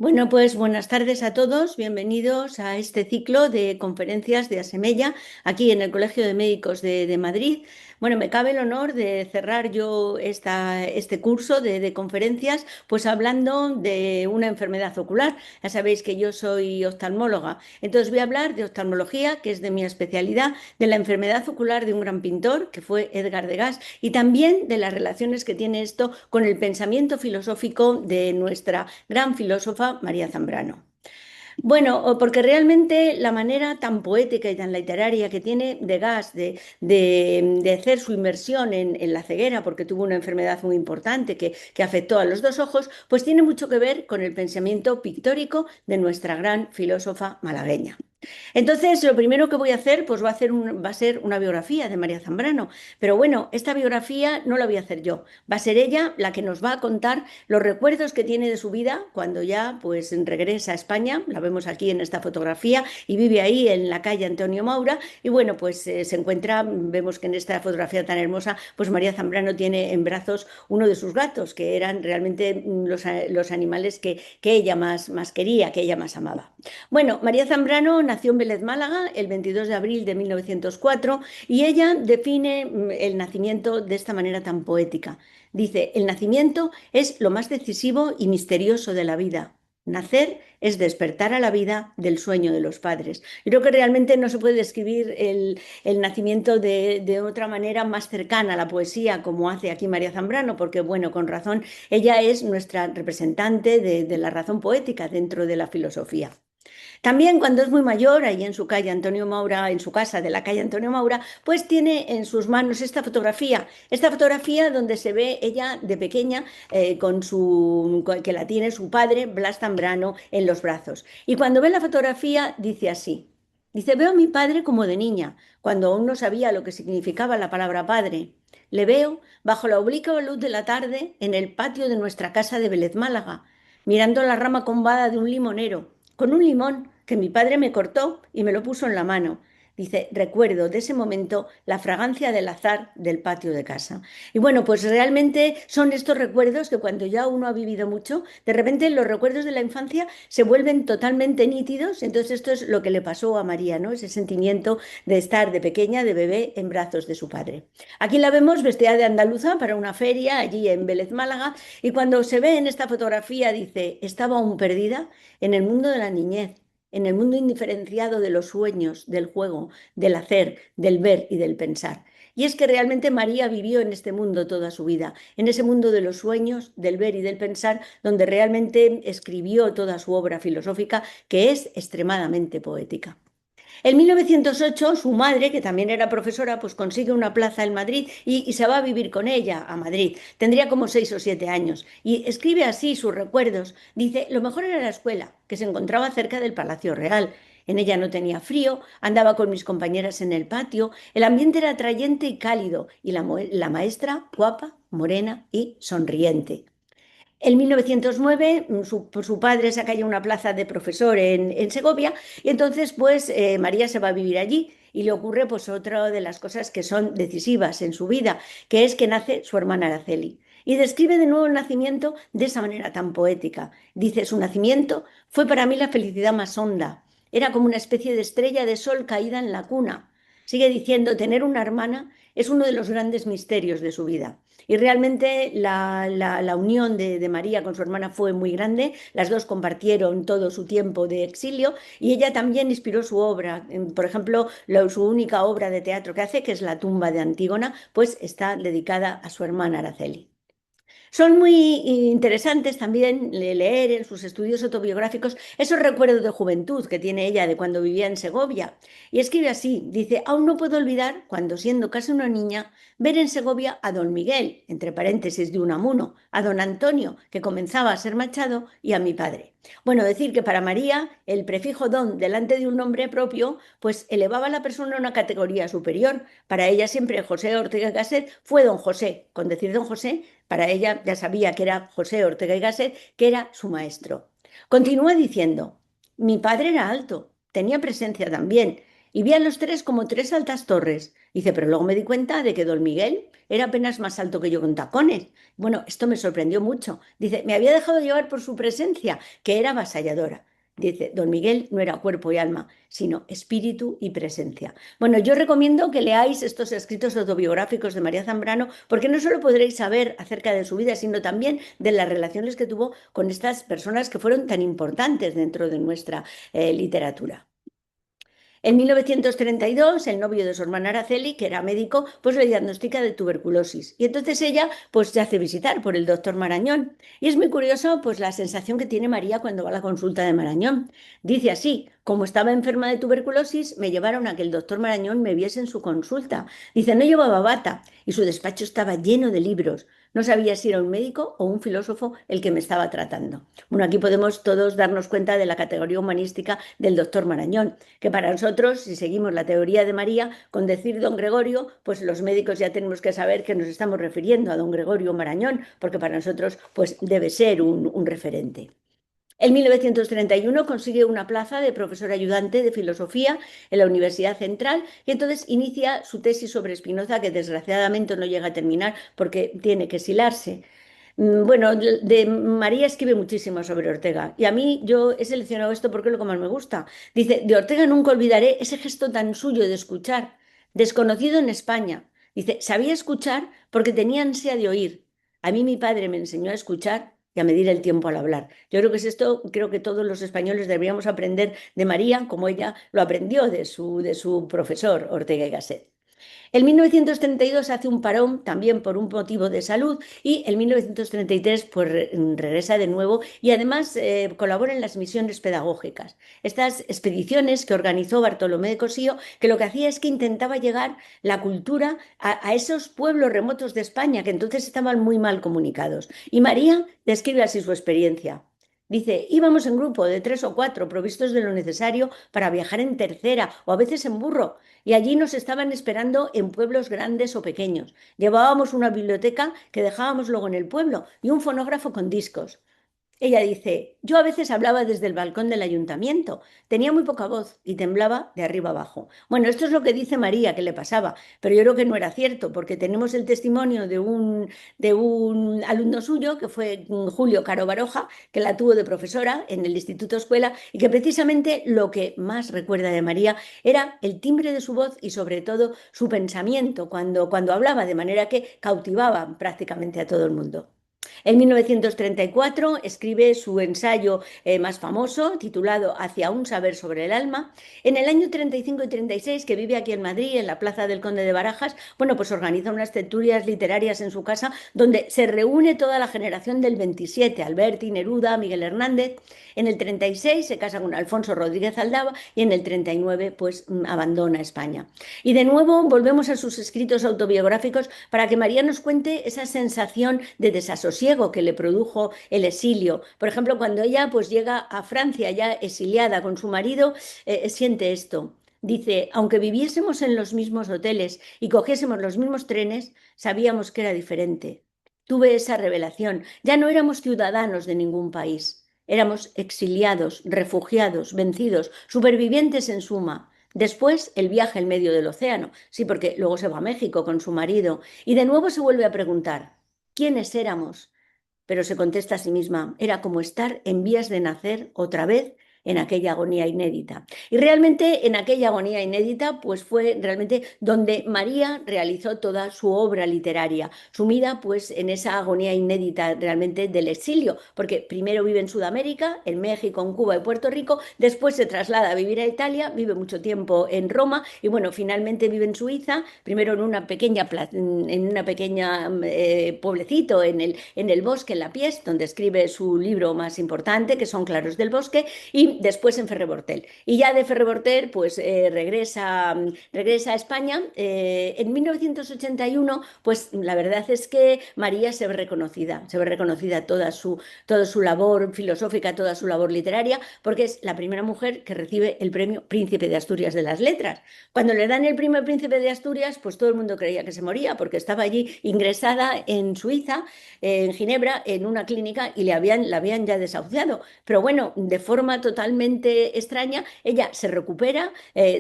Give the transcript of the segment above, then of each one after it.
Bueno, pues buenas tardes a todos. Bienvenidos a este ciclo de conferencias de Asemella aquí en el Colegio de Médicos de Madrid. Bueno, me cabe el honor de cerrar yo este curso de conferencias pues hablando de una enfermedad ocular. Ya sabéis que yo soy oftalmóloga, entonces voy a hablar de oftalmología, que es de mi especialidad, de la enfermedad ocular de un gran pintor, que fue Edgar Degas, y también de las relaciones que tiene esto con el pensamiento filosófico de nuestra gran filósofa María Zambrano. Bueno, porque realmente la manera tan poética y tan literaria que tiene Degas de hacer su inmersión en la ceguera, porque tuvo una enfermedad muy importante que afectó a los dos ojos, pues tiene mucho que ver con el pensamiento pictórico de nuestra gran filósofa malagueña. Entonces, lo primero que voy a hacer, pues va a ser una biografía de María Zambrano. Pero bueno, esta biografía no la voy a hacer yo. Va a ser ella la que nos va a contar los recuerdos que tiene de su vida cuando ya pues regresa a España. La vemos aquí en esta fotografía y vive ahí en la calle Antonio Maura. Y bueno, pues se encuentra, vemos que en esta fotografía tan hermosa, pues María Zambrano tiene en brazos uno de sus gatos, que eran realmente los animales que ella más quería, que ella más amaba. Bueno, María Zambrano nació en Vélez, Málaga, el 22 de abril de 1904 y ella define el nacimiento de esta manera tan poética. Dice, el nacimiento es lo más decisivo y misterioso de la vida. Nacer es despertar a la vida del sueño de los padres. Creo que realmente no se puede describir el nacimiento de otra manera más cercana a la poesía como hace aquí María Zambrano, porque bueno, con razón, ella es nuestra representante de la razón poética dentro de la filosofía. También cuando es muy mayor, ahí en su calle Antonio Maura, en su casa de la calle Antonio Maura, pues tiene en sus manos esta fotografía donde se ve ella de pequeña que la tiene su padre, Blas Zambrano, en los brazos. Y cuando ve la fotografía dice así, dice, veo a mi padre como de niña, cuando aún no sabía lo que significaba la palabra padre. Le veo bajo la oblicua luz de la tarde en el patio de nuestra casa de Vélez, Málaga, mirando la rama combada de un limonero con un limón que mi padre me cortó y me lo puso en la mano. Dice, recuerdo de ese momento la fragancia del azar del patio de casa. Y bueno, pues realmente son estos recuerdos que cuando ya uno ha vivido mucho, de repente los recuerdos de la infancia se vuelven totalmente nítidos. Entonces esto es lo que le pasó a María, ¿no? Ese sentimiento de estar de pequeña, de bebé, en brazos de su padre. Aquí la vemos vestida de andaluza para una feria allí en Vélez, Málaga, y cuando se ve en esta fotografía dice, estaba aún perdida en el mundo de la niñez, en el mundo indiferenciado de los sueños, del juego, del hacer, del ver y del pensar. Y es que realmente María vivió en este mundo toda su vida, en ese mundo de los sueños, del ver y del pensar, donde realmente escribió toda su obra filosófica, que es extremadamente poética. En 1908, su madre, que también era profesora, pues consigue una plaza en Madrid y se va a vivir con ella a Madrid. Tendría como 6 o 7 años. Y escribe así sus recuerdos. Dice, lo mejor era la escuela, que se encontraba cerca del Palacio Real. En ella no tenía frío, andaba con mis compañeras en el patio, el ambiente era atrayente y cálido, y la maestra guapa, morena y sonriente. En 1909, su padre saca ya una plaza de profesor en Segovia y entonces pues María se va a vivir allí y le ocurre pues otra de las cosas que son decisivas en su vida, que es que nace su hermana Araceli. Y describe de nuevo el nacimiento de esa manera tan poética. Dice, su nacimiento fue para mí la felicidad más honda. Era como una especie de estrella de sol caída en la cuna. Sigue diciendo, tener una hermana es uno de los grandes misterios de su vida. Y realmente la unión de María con su hermana fue muy grande. Las dos compartieron todo su tiempo de exilio y ella también inspiró su obra. Por ejemplo, su única obra de teatro que hace, que es La tumba de Antígona, pues está dedicada a su hermana Araceli. Son muy interesantes también leer en sus estudios autobiográficos esos recuerdos de juventud que tiene ella de cuando vivía en Segovia. Y escribe así, dice, aún no puedo olvidar cuando siendo casi una niña, ver en Segovia a don Miguel, entre paréntesis de Unamuno, a don Antonio, que comenzaba a ser machado, y a mi padre. Bueno, decir que para María el prefijo don delante de un nombre propio, pues elevaba a la persona a una categoría superior. Para ella siempre José Ortega y Gasset fue don José. Con decir don José, para ella ya sabía que era José Ortega y Gasset, que era su maestro. Continúa diciendo, mi padre era alto, tenía presencia también, y vi a los tres como tres altas torres. Dice, pero luego me di cuenta de que don Miguel era apenas más alto que yo con tacones. Bueno, esto me sorprendió mucho. Dice, me había dejado llevar por su presencia, que era avasalladora. Dice, don Miguel no era cuerpo y alma, sino espíritu y presencia. Bueno, yo recomiendo que leáis estos escritos autobiográficos de María Zambrano, porque no solo podréis saber acerca de su vida, sino también de las relaciones que tuvo con estas personas que fueron tan importantes dentro de nuestra literatura. En 1932, el novio de su hermana Araceli, que era médico, pues le diagnostica de tuberculosis. Y entonces ella pues se hace visitar por el doctor Marañón. Y es muy curioso pues la sensación que tiene María cuando va a la consulta de Marañón. Dice así, como estaba enferma de tuberculosis, me llevaron a que el doctor Marañón me viese en su consulta. Dice, no llevaba bata y su despacho estaba lleno de libros. No sabía si era un médico o un filósofo el que me estaba tratando. Bueno, aquí podemos todos darnos cuenta de la categoría humanística del doctor Marañón, que para nosotros, si seguimos la teoría de María, con decir don Gregorio, pues los médicos ya tenemos que saber que nos estamos refiriendo a don Gregorio Marañón, porque para nosotros pues debe ser un referente. En 1931 consigue una plaza de profesor ayudante de filosofía en la Universidad Central y entonces inicia su tesis sobre Spinoza, que desgraciadamente no llega a terminar porque tiene que exilarse. Bueno, de María escribe muchísimo sobre Ortega y a mí yo he seleccionado esto porque es lo que más me gusta. Dice, de Ortega nunca olvidaré ese gesto tan suyo de escuchar, desconocido en España. Dice, sabía escuchar porque tenía ansia de oír. A mí mi padre me enseñó a escuchar y a medir el tiempo al hablar. Yo creo que es esto, creo que todos los españoles deberíamos aprender de María, como ella lo aprendió de su profesor Ortega y Gasset. En 1932 hace un parón también por un motivo de salud y en 1933 pues regresa de nuevo y además colabora en las misiones pedagógicas. Estas expediciones que organizó Bartolomé de Cosío, que lo que hacía es que intentaba llegar la cultura a esos pueblos remotos de España que entonces estaban muy mal comunicados. Y María describe así su experiencia. Dice, íbamos en grupo de 3 o 4, provistos de lo necesario para viajar en tercera o a veces en burro, y allí nos estaban esperando en pueblos grandes o pequeños. Llevábamos una biblioteca que dejábamos luego en el pueblo y un fonógrafo con discos. Ella dice, yo a veces hablaba desde el balcón del ayuntamiento, tenía muy poca voz y temblaba de arriba abajo. Bueno, esto es lo que dice María que le pasaba, pero yo creo que no era cierto, porque tenemos el testimonio de un alumno suyo, que fue Julio Caro Baroja, que la tuvo de profesora en el Instituto Escuela, y que precisamente lo que más recuerda de María era el timbre de su voz y sobre todo su pensamiento cuando hablaba, de manera que cautivaba prácticamente a todo el mundo. En 1934 escribe su ensayo más famoso, titulado Hacia un saber sobre el alma. En el año 35 y 36, que vive aquí en Madrid, en la Plaza del Conde de Barajas, bueno, pues organiza unas tertulias literarias en su casa donde se reúne toda la generación del 27, Alberti, Neruda, Miguel Hernández. En el 36 se casa con Alfonso Rodríguez Aldaba y en el 39 pues abandona España. Y de nuevo volvemos a sus escritos autobiográficos para que María nos cuente esa sensación de desasosiego que le produjo el exilio. Por ejemplo, cuando ella pues llega a Francia ya exiliada con su marido, siente esto. Dice, aunque viviésemos en los mismos hoteles y cogiésemos los mismos trenes, sabíamos que era diferente. Tuve esa revelación. Ya no éramos ciudadanos de ningún país. Éramos exiliados, refugiados, vencidos, supervivientes en suma. Después el viaje en medio del océano, sí, porque luego se va a México con su marido y de nuevo se vuelve a preguntar, ¿quiénes éramos? Pero se contesta a sí misma, era como estar en vías de nacer otra vez en aquella agonía inédita. Y realmente en aquella agonía inédita, pues fue realmente donde María realizó toda su obra literaria, sumida pues en esa agonía inédita realmente del exilio, porque primero vive en Sudamérica, en México, en Cuba y Puerto Rico, después se traslada a vivir a Italia, vive mucho tiempo en Roma y bueno, finalmente vive en Suiza, primero en una pequeña pueblecito en el bosque, en la Pies, donde escribe su libro más importante, que son Claros del Bosque, y después en Ferrebortel. Y ya de Ferrebortel, pues regresa a España. En 1981, pues la verdad es que María se ve reconocida toda su labor filosófica, toda su labor literaria, porque es la primera mujer que recibe el premio Príncipe de Asturias de las Letras. Cuando le dan el premio Príncipe de Asturias, pues todo el mundo creía que se moría, porque estaba allí ingresada en Suiza, en Ginebra, en una clínica, y la habían ya desahuciado. Pero bueno, de forma totalmente totalmente extraña, ella se recupera,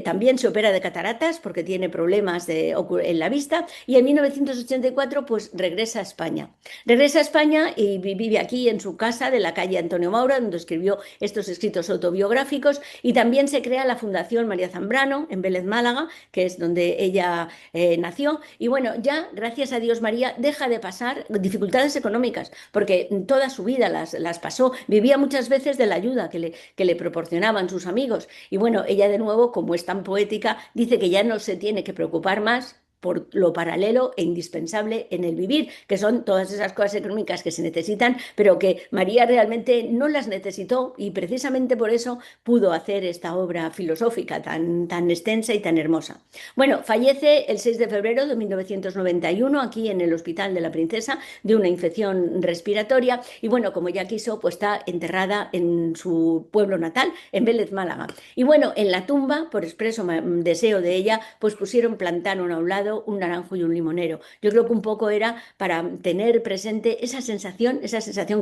también se opera de cataratas porque tiene problemas en la vista y en 1984 pues regresa a España. Regresa a España y vive aquí en su casa de la calle Antonio Maura, donde escribió estos escritos autobiográficos, y también se crea la Fundación María Zambrano en Vélez, Málaga, que es donde ella nació. Y bueno, ya gracias a Dios María deja de pasar dificultades económicas, porque toda su vida las pasó, vivía muchas veces de la ayuda que le proporcionaban sus amigos. Y bueno, ella de nuevo, como es tan poética, dice que ya no se tiene que preocupar más por lo paralelo e indispensable en el vivir, que son todas esas cosas económicas que se necesitan, pero que María realmente no las necesitó y precisamente por eso pudo hacer esta obra filosófica tan extensa y tan hermosa. Bueno, fallece el 6 de febrero de 1991 aquí en el Hospital de la Princesa de una infección respiratoria y bueno, como ya quiso, pues está enterrada en su pueblo natal, en Vélez, Málaga. Y bueno, en la tumba, por expreso deseo de ella, pues plantaron a un lado un naranjo y un limonero. Yo creo que un poco era para tener presente esa sensación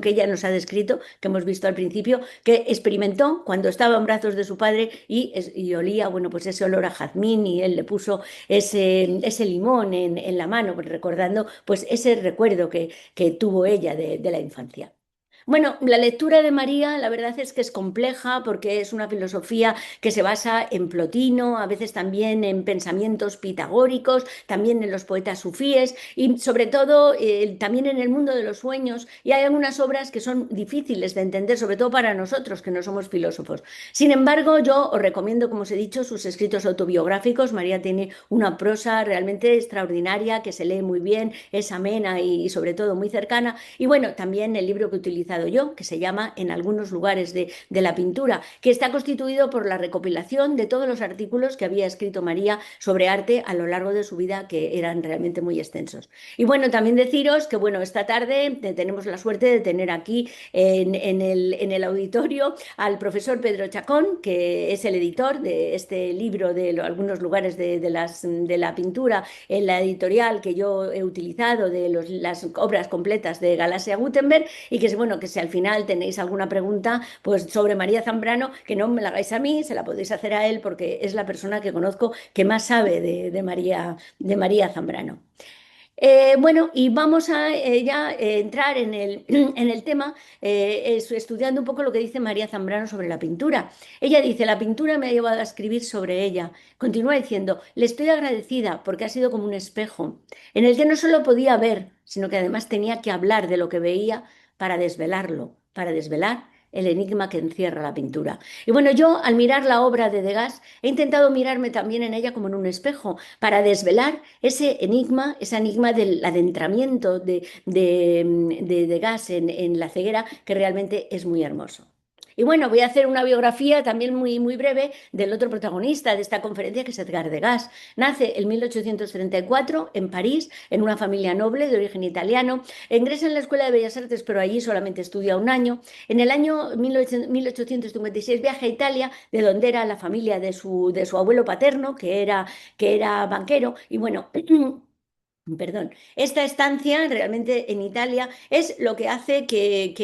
que ella nos ha descrito, que hemos visto al principio, que experimentó cuando estaba en brazos de su padre y olía, bueno, pues ese olor a jazmín y él le puso ese limón en la mano, pues recordando pues ese recuerdo que tuvo ella de la infancia. Bueno, la lectura de María, la verdad es que es compleja porque es una filosofía que se basa en Plotino, a veces también en pensamientos pitagóricos, también en los poetas sufíes y sobre todo también en el mundo de los sueños. Y hay algunas obras que son difíciles de entender, sobre todo para nosotros que no somos filósofos. Sin embargo, yo os recomiendo, como os he dicho, sus escritos autobiográficos. María tiene una prosa realmente extraordinaria que se lee muy bien, es amena y sobre todo muy cercana. Y bueno, también el libro que he utilizado yo, que se llama En algunos lugares de la pintura, que está constituido por la recopilación de todos los artículos que había escrito María sobre arte a lo largo de su vida, que eran realmente muy extensos. Y bueno, también deciros que bueno, esta tarde tenemos la suerte de tener aquí en el auditorio al profesor Pedro Chacón, que es el editor de este libro de algunos lugares de la pintura en la editorial que yo he utilizado de las obras completas de Galaxia Gutenberg y que bueno, que si al final tenéis alguna pregunta pues sobre María Zambrano, que no me la hagáis a mí, se la podéis hacer a él porque es la persona que conozco que más sabe de María Zambrano. Bueno, y vamos a ya entrar en el tema, estudiando un poco lo que dice María Zambrano sobre la pintura. Ella dice, la pintura me ha llevado a escribir sobre ella. Continúa diciendo, le estoy agradecida porque ha sido como un espejo, en el que no solo podía ver, sino que además tenía que hablar de lo que veía para desvelar el enigma que encierra la pintura. Y bueno, yo al mirar la obra de Degas he intentado mirarme también en ella como en un espejo para desvelar ese enigma del adentramiento de Degas en la ceguera, que realmente es muy hermoso. Y bueno, voy a hacer una biografía también muy, muy breve del otro protagonista de esta conferencia, que es Edgar Degas. Nace en 1834 en París, en una familia noble de origen italiano. Ingresa en la Escuela de Bellas Artes, pero allí solamente estudia un año. En el año 1856 viaja a Italia, de donde era la familia de su abuelo paterno, que era banquero. Y bueno, perdón, esta estancia realmente en Italia es lo que hace que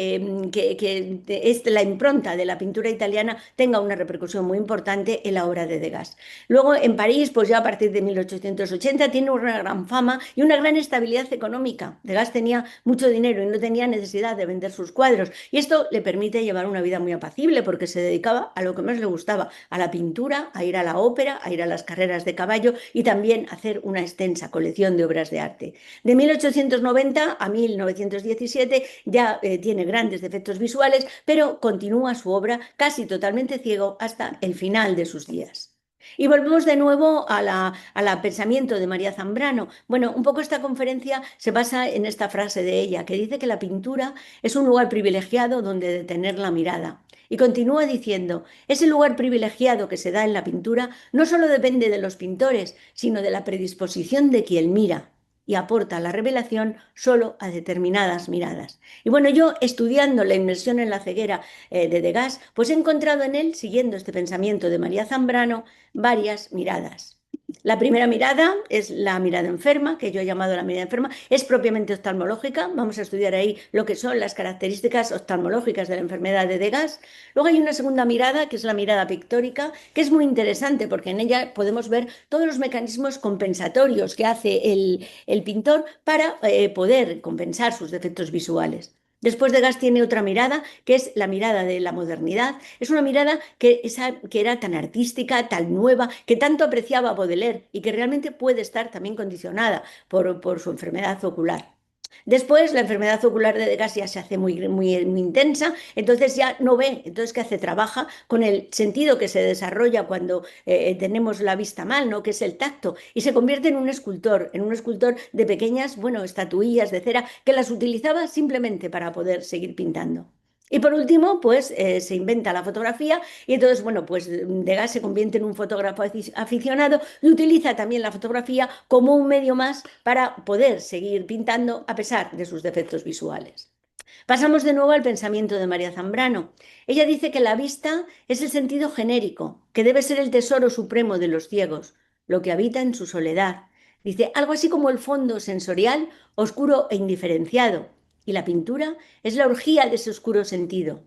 es la impronta de la pintura italiana tenga una repercusión muy importante en la obra de Degas. Luego en París, pues ya a partir de 1880 tiene una gran fama y una gran estabilidad económica. Degas tenía mucho dinero y no tenía necesidad de vender sus cuadros y esto le permite llevar una vida muy apacible porque se dedicaba a lo que más le gustaba, a la pintura, a ir a la ópera, a ir a las carreras de caballo y también hacer una extensa colección de obras de arte. De 1890 a 1917 ya tiene grandes defectos visuales, pero continúa su obra casi totalmente ciego hasta el final de sus días. Y volvemos de nuevo a la pensamiento de María Zambrano. Bueno, un poco esta conferencia se basa en esta frase de ella, que dice que la pintura es un lugar privilegiado donde detener la mirada. Y continúa diciendo, ese lugar privilegiado que se da en la pintura no solo depende de los pintores, sino de la predisposición de quien mira y aporta la revelación solo a determinadas miradas. Y bueno, yo estudiando la inmersión en la ceguera de Degas, pues he encontrado en él, siguiendo este pensamiento de María Zambrano, varias miradas. La primera mirada es la mirada enferma, que yo he llamado la mirada enferma, es propiamente oftalmológica. Vamos a estudiar ahí lo que son las características oftalmológicas de la enfermedad de Degas. Luego hay una segunda mirada, que es la mirada pictórica, que es muy interesante porque en ella podemos ver todos los mecanismos compensatorios que hace el pintor para poder compensar sus defectos visuales. Después Degas tiene otra mirada, que es la mirada de la modernidad. Es una mirada que era tan artística, tan nueva, que tanto apreciaba Baudelaire y que realmente puede estar también condicionada por su enfermedad ocular. Después, la enfermedad ocular de Degas ya se hace muy intensa, entonces ya no ve. Entonces, ¿qué hace? Trabaja con el sentido que se desarrolla cuando tenemos la vista mal, ¿no? Que es el tacto, y se convierte en un escultor de pequeñas, bueno, estatuillas de cera que las utilizaba simplemente para poder seguir pintando. Y por último, pues se inventa la fotografía y entonces, bueno, pues Degas se convierte en un fotógrafo aficionado y utiliza también la fotografía como un medio más para poder seguir pintando a pesar de sus defectos visuales. Pasamos de nuevo al pensamiento de María Zambrano. Ella dice que la vista es el sentido genérico, que debe ser el tesoro supremo de los ciegos, lo que habita en su soledad. Dice algo así como el fondo sensorial, oscuro e indiferenciado. Y la pintura es la orgía de ese oscuro sentido,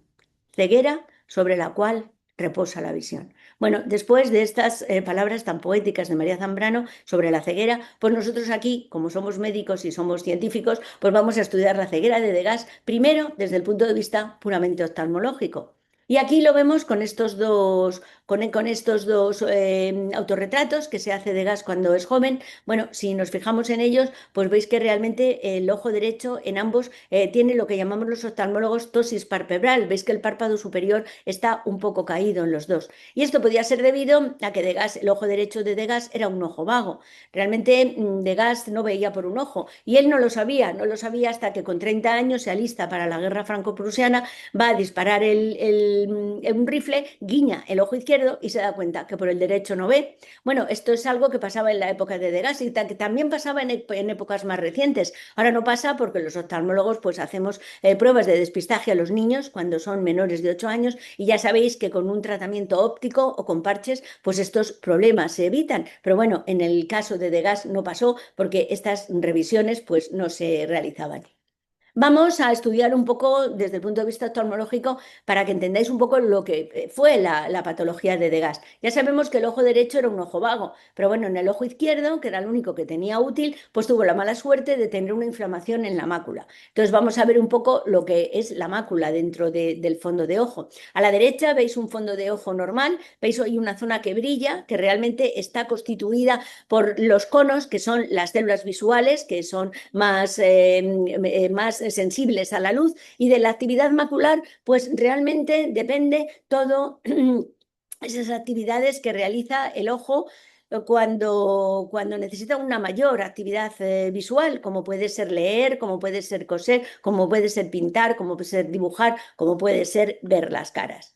ceguera sobre la cual reposa la visión. Bueno, después de estas palabras tan poéticas de María Zambrano sobre la ceguera, pues nosotros aquí, como somos médicos y somos científicos, pues vamos a estudiar la ceguera de Degas primero desde el punto de vista puramente oftalmológico. Y aquí lo vemos con estos dos autorretratos que se hace Degas cuando es joven. Bueno, si nos fijamos en ellos, pues veis que realmente el ojo derecho en ambos tiene lo que llamamos los oftalmólogos ptosis palpebral. Veis que el párpado superior está un poco caído en los dos. Y esto podía ser debido a que Degas, el ojo derecho de Degas era un ojo vago. Realmente Degas no veía por un ojo y él no lo sabía hasta que con 30 años se alista para la guerra franco-prusiana, va a disparar un rifle, guiña el ojo izquierdo y se da cuenta que por el derecho no ve. Bueno, esto es algo que pasaba en la época de Degas y que también pasaba en épocas más recientes. Ahora no pasa porque los oftalmólogos pues hacemos pruebas de despistaje a los niños cuando son menores de 8 años y ya sabéis que con un tratamiento óptico o con parches pues estos problemas se evitan. Pero bueno, en el caso de Degas no pasó porque estas revisiones pues no se realizaban. Vamos a estudiar un poco desde el punto de vista oftalmológico para que entendáis un poco lo que fue la patología de Degas. Ya sabemos que el ojo derecho era un ojo vago, pero bueno, en el ojo izquierdo, que era el único que tenía útil, pues tuvo la mala suerte de tener una inflamación en la mácula. Entonces vamos a ver un poco lo que es la mácula dentro del fondo de ojo. A la derecha veis un fondo de ojo normal, veis hoy una zona que brilla, que realmente está constituida por los conos, que son las células visuales, que son más sensibles a la luz, y de la actividad macular, pues realmente depende todo esas actividades que realiza el ojo cuando necesita una mayor actividad visual, como puede ser leer, como puede ser coser, como puede ser pintar, como puede ser dibujar, como puede ser ver las caras.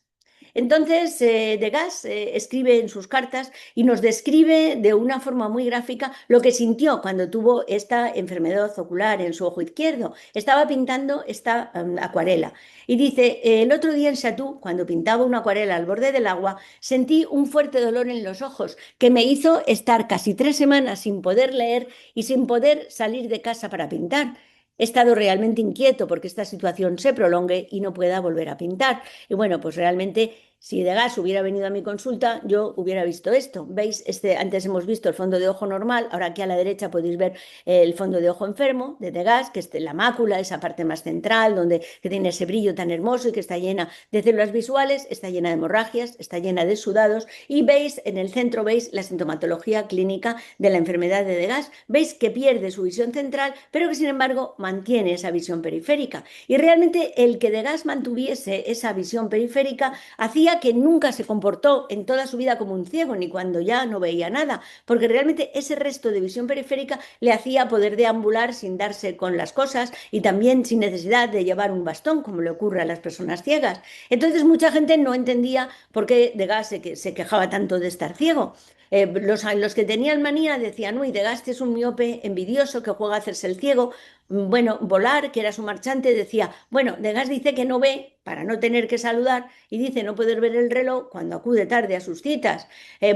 Entonces, Degas escribe en sus cartas y nos describe de una forma muy gráfica lo que sintió cuando tuvo esta enfermedad ocular en su ojo izquierdo. Estaba pintando esta acuarela y dice, el otro día en Chatou, cuando pintaba una acuarela al borde del agua, sentí un fuerte dolor en los ojos que me hizo estar casi 3 semanas sin poder leer y sin poder salir de casa para pintar. He estado realmente inquieto porque esta situación se prolongue y no pueda volver a pintar. Y bueno, pues realmente si Degas hubiera venido a mi consulta, yo hubiera visto esto. ¿Veis? Antes hemos visto el fondo de ojo normal, ahora aquí a la derecha podéis ver el fondo de ojo enfermo de Degas, que es la mácula, esa parte más central, que tiene ese brillo tan hermoso y que está llena de células visuales, está llena de hemorragias, está llena de sudados. Y veis, en el centro veis la sintomatología clínica de la enfermedad de Degas. Veis que pierde su visión central, pero que sin embargo mantiene esa visión periférica. Y realmente el que Degas mantuviese esa visión periférica hacía que nunca se comportó en toda su vida como un ciego, ni cuando ya no veía nada, porque realmente ese resto de visión periférica le hacía poder deambular sin darse con las cosas y también sin necesidad de llevar un bastón, como le ocurre a las personas ciegas. Entonces mucha gente no entendía por qué Degas se quejaba tanto de estar ciego. Los que tenían manía decían, uy, Degas es un miope envidioso que juega a hacerse el ciego. Bueno, Volar, que era su marchante, decía, bueno, Degas dice que no ve, para no tener que saludar y dice no poder ver el reloj cuando acude tarde a sus citas.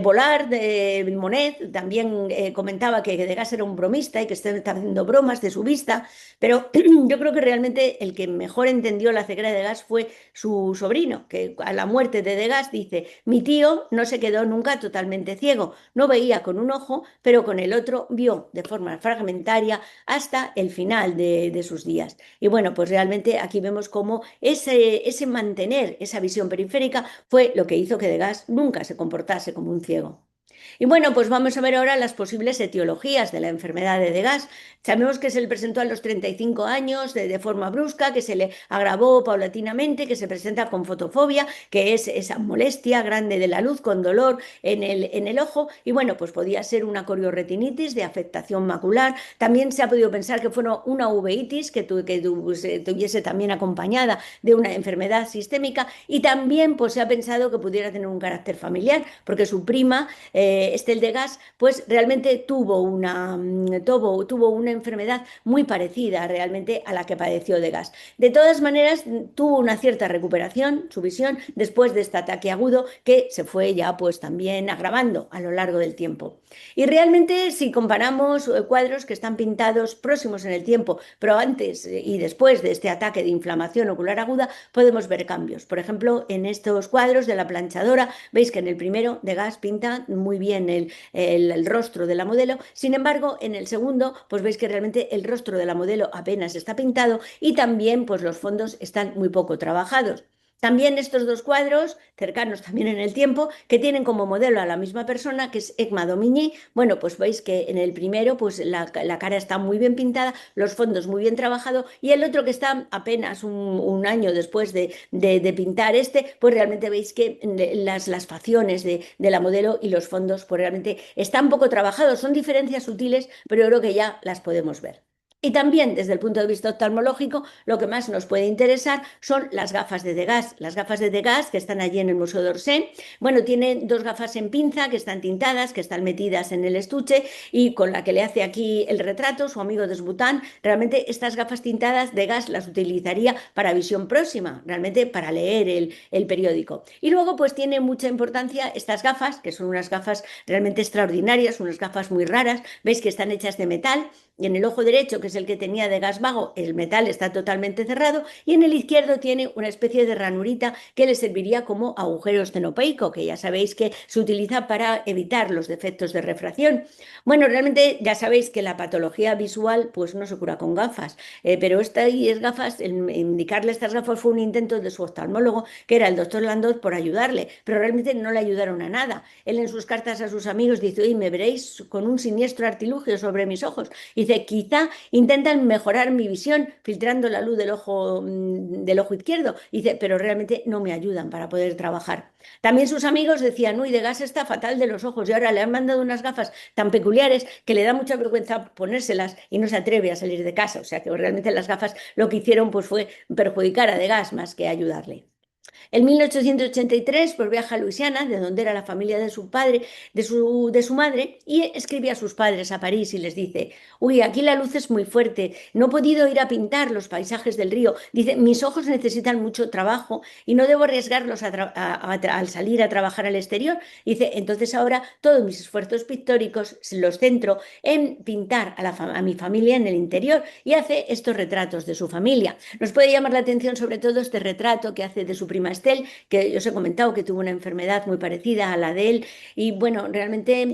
Volar de Monet también comentaba que Degas era un bromista y que está haciendo bromas de su vista, pero yo creo que realmente el que mejor entendió la ceguera de Degas fue su sobrino, que a la muerte de Degas dice, mi tío no se quedó nunca totalmente ciego, no veía con un ojo, pero con el otro vio de forma fragmentaria hasta el final de sus días. Y bueno, pues realmente aquí vemos cómo ese mantener esa visión periférica fue lo que hizo que Degas nunca se comportase como un ciego. Y bueno, pues vamos a ver ahora las posibles etiologías de la enfermedad de Degas. Sabemos que se le presentó a los 35 años de forma brusca, que se le agravó paulatinamente, que se presenta con fotofobia, que es esa molestia grande de la luz con dolor en el ojo. Y bueno, pues podía ser una corioretinitis de afectación macular. También se ha podido pensar que fuera una uveitis que tuviese también acompañada de una enfermedad sistémica. Y también pues, se ha pensado que pudiera tener un carácter familiar, porque su prima Estel Degas, pues realmente tuvo una enfermedad muy parecida realmente a la que padeció Degas. De todas maneras, tuvo una cierta recuperación, su visión, después de este ataque agudo que se fue ya pues también agravando a lo largo del tiempo. Y realmente si comparamos cuadros que están pintados próximos en el tiempo, pero antes y después de este ataque de inflamación ocular aguda, podemos ver cambios. Por ejemplo, en estos cuadros de la planchadora, veis que en el primero Degas pinta muy bien el rostro de la modelo, sin embargo, en el segundo, pues veis que realmente el rostro de la modelo apenas está pintado y también pues los fondos están muy poco trabajados. También estos dos cuadros, cercanos también en el tiempo, que tienen como modelo a la misma persona, que es Egma Domigny. Bueno, pues veis que en el primero pues la cara está muy bien pintada, los fondos muy bien trabajados, y el otro que está apenas un año después de pintar pues realmente veis que las facciones de la modelo y los fondos pues realmente están poco trabajados. Son diferencias sutiles, pero yo creo que ya las podemos ver. Y también desde el punto de vista oftalmológico, lo que más nos puede interesar son las gafas de Degas. Las gafas de Degas que están allí en el Museo d'Orsay, bueno, tienen dos gafas en pinza que están tintadas, que están metidas en el estuche y con la que le hace aquí el retrato, su amigo Desbután. Realmente estas gafas tintadas Degas las utilizaría para visión próxima, realmente para leer el periódico. Y luego pues tiene mucha importancia estas gafas, que son unas gafas realmente extraordinarias, unas gafas muy raras. Veis que están hechas de metal. Y en el ojo derecho, que es el que tenía Degas vago, el metal está totalmente cerrado y en el izquierdo tiene una especie de ranurita que le serviría como agujero estenopeico, que ya sabéis que se utiliza para evitar los defectos de refracción. Bueno, realmente ya sabéis que la patología visual pues no se cura con gafas, pero estas gafas, indicarle estas gafas fue un intento de su oftalmólogo, que era el doctor Landoz, por ayudarle, pero realmente no le ayudaron a nada. Él en sus cartas a sus amigos dice, oye, me veréis con un siniestro artilugio sobre mis ojos. Dice, quizá intentan mejorar mi visión filtrando la luz del ojo izquierdo. Dice, pero realmente no me ayudan para poder trabajar. También sus amigos decían, uy, Degas está fatal de los ojos y ahora le han mandado unas gafas tan peculiares que le da mucha vergüenza ponérselas y no se atreve a salir de casa. O sea que realmente las gafas lo que hicieron pues fue perjudicar a Degas más que ayudarle. En 1883 pues viaja a Luisiana, de donde era la familia de su padre, de su madre, y escribe a sus padres a París y les dice, uy, aquí la luz es muy fuerte, no he podido ir a pintar los paisajes del río. Dice, mis ojos necesitan mucho trabajo y no debo arriesgarlos al salir a trabajar al exterior. Dice, entonces ahora todos mis esfuerzos pictóricos los centro en pintar a mi familia en el interior, y hace estos retratos de su familia. Nos puede llamar la atención sobre todo este retrato que hace de su prima Estel, que yo os he comentado que tuvo una enfermedad muy parecida a la de él, y bueno, realmente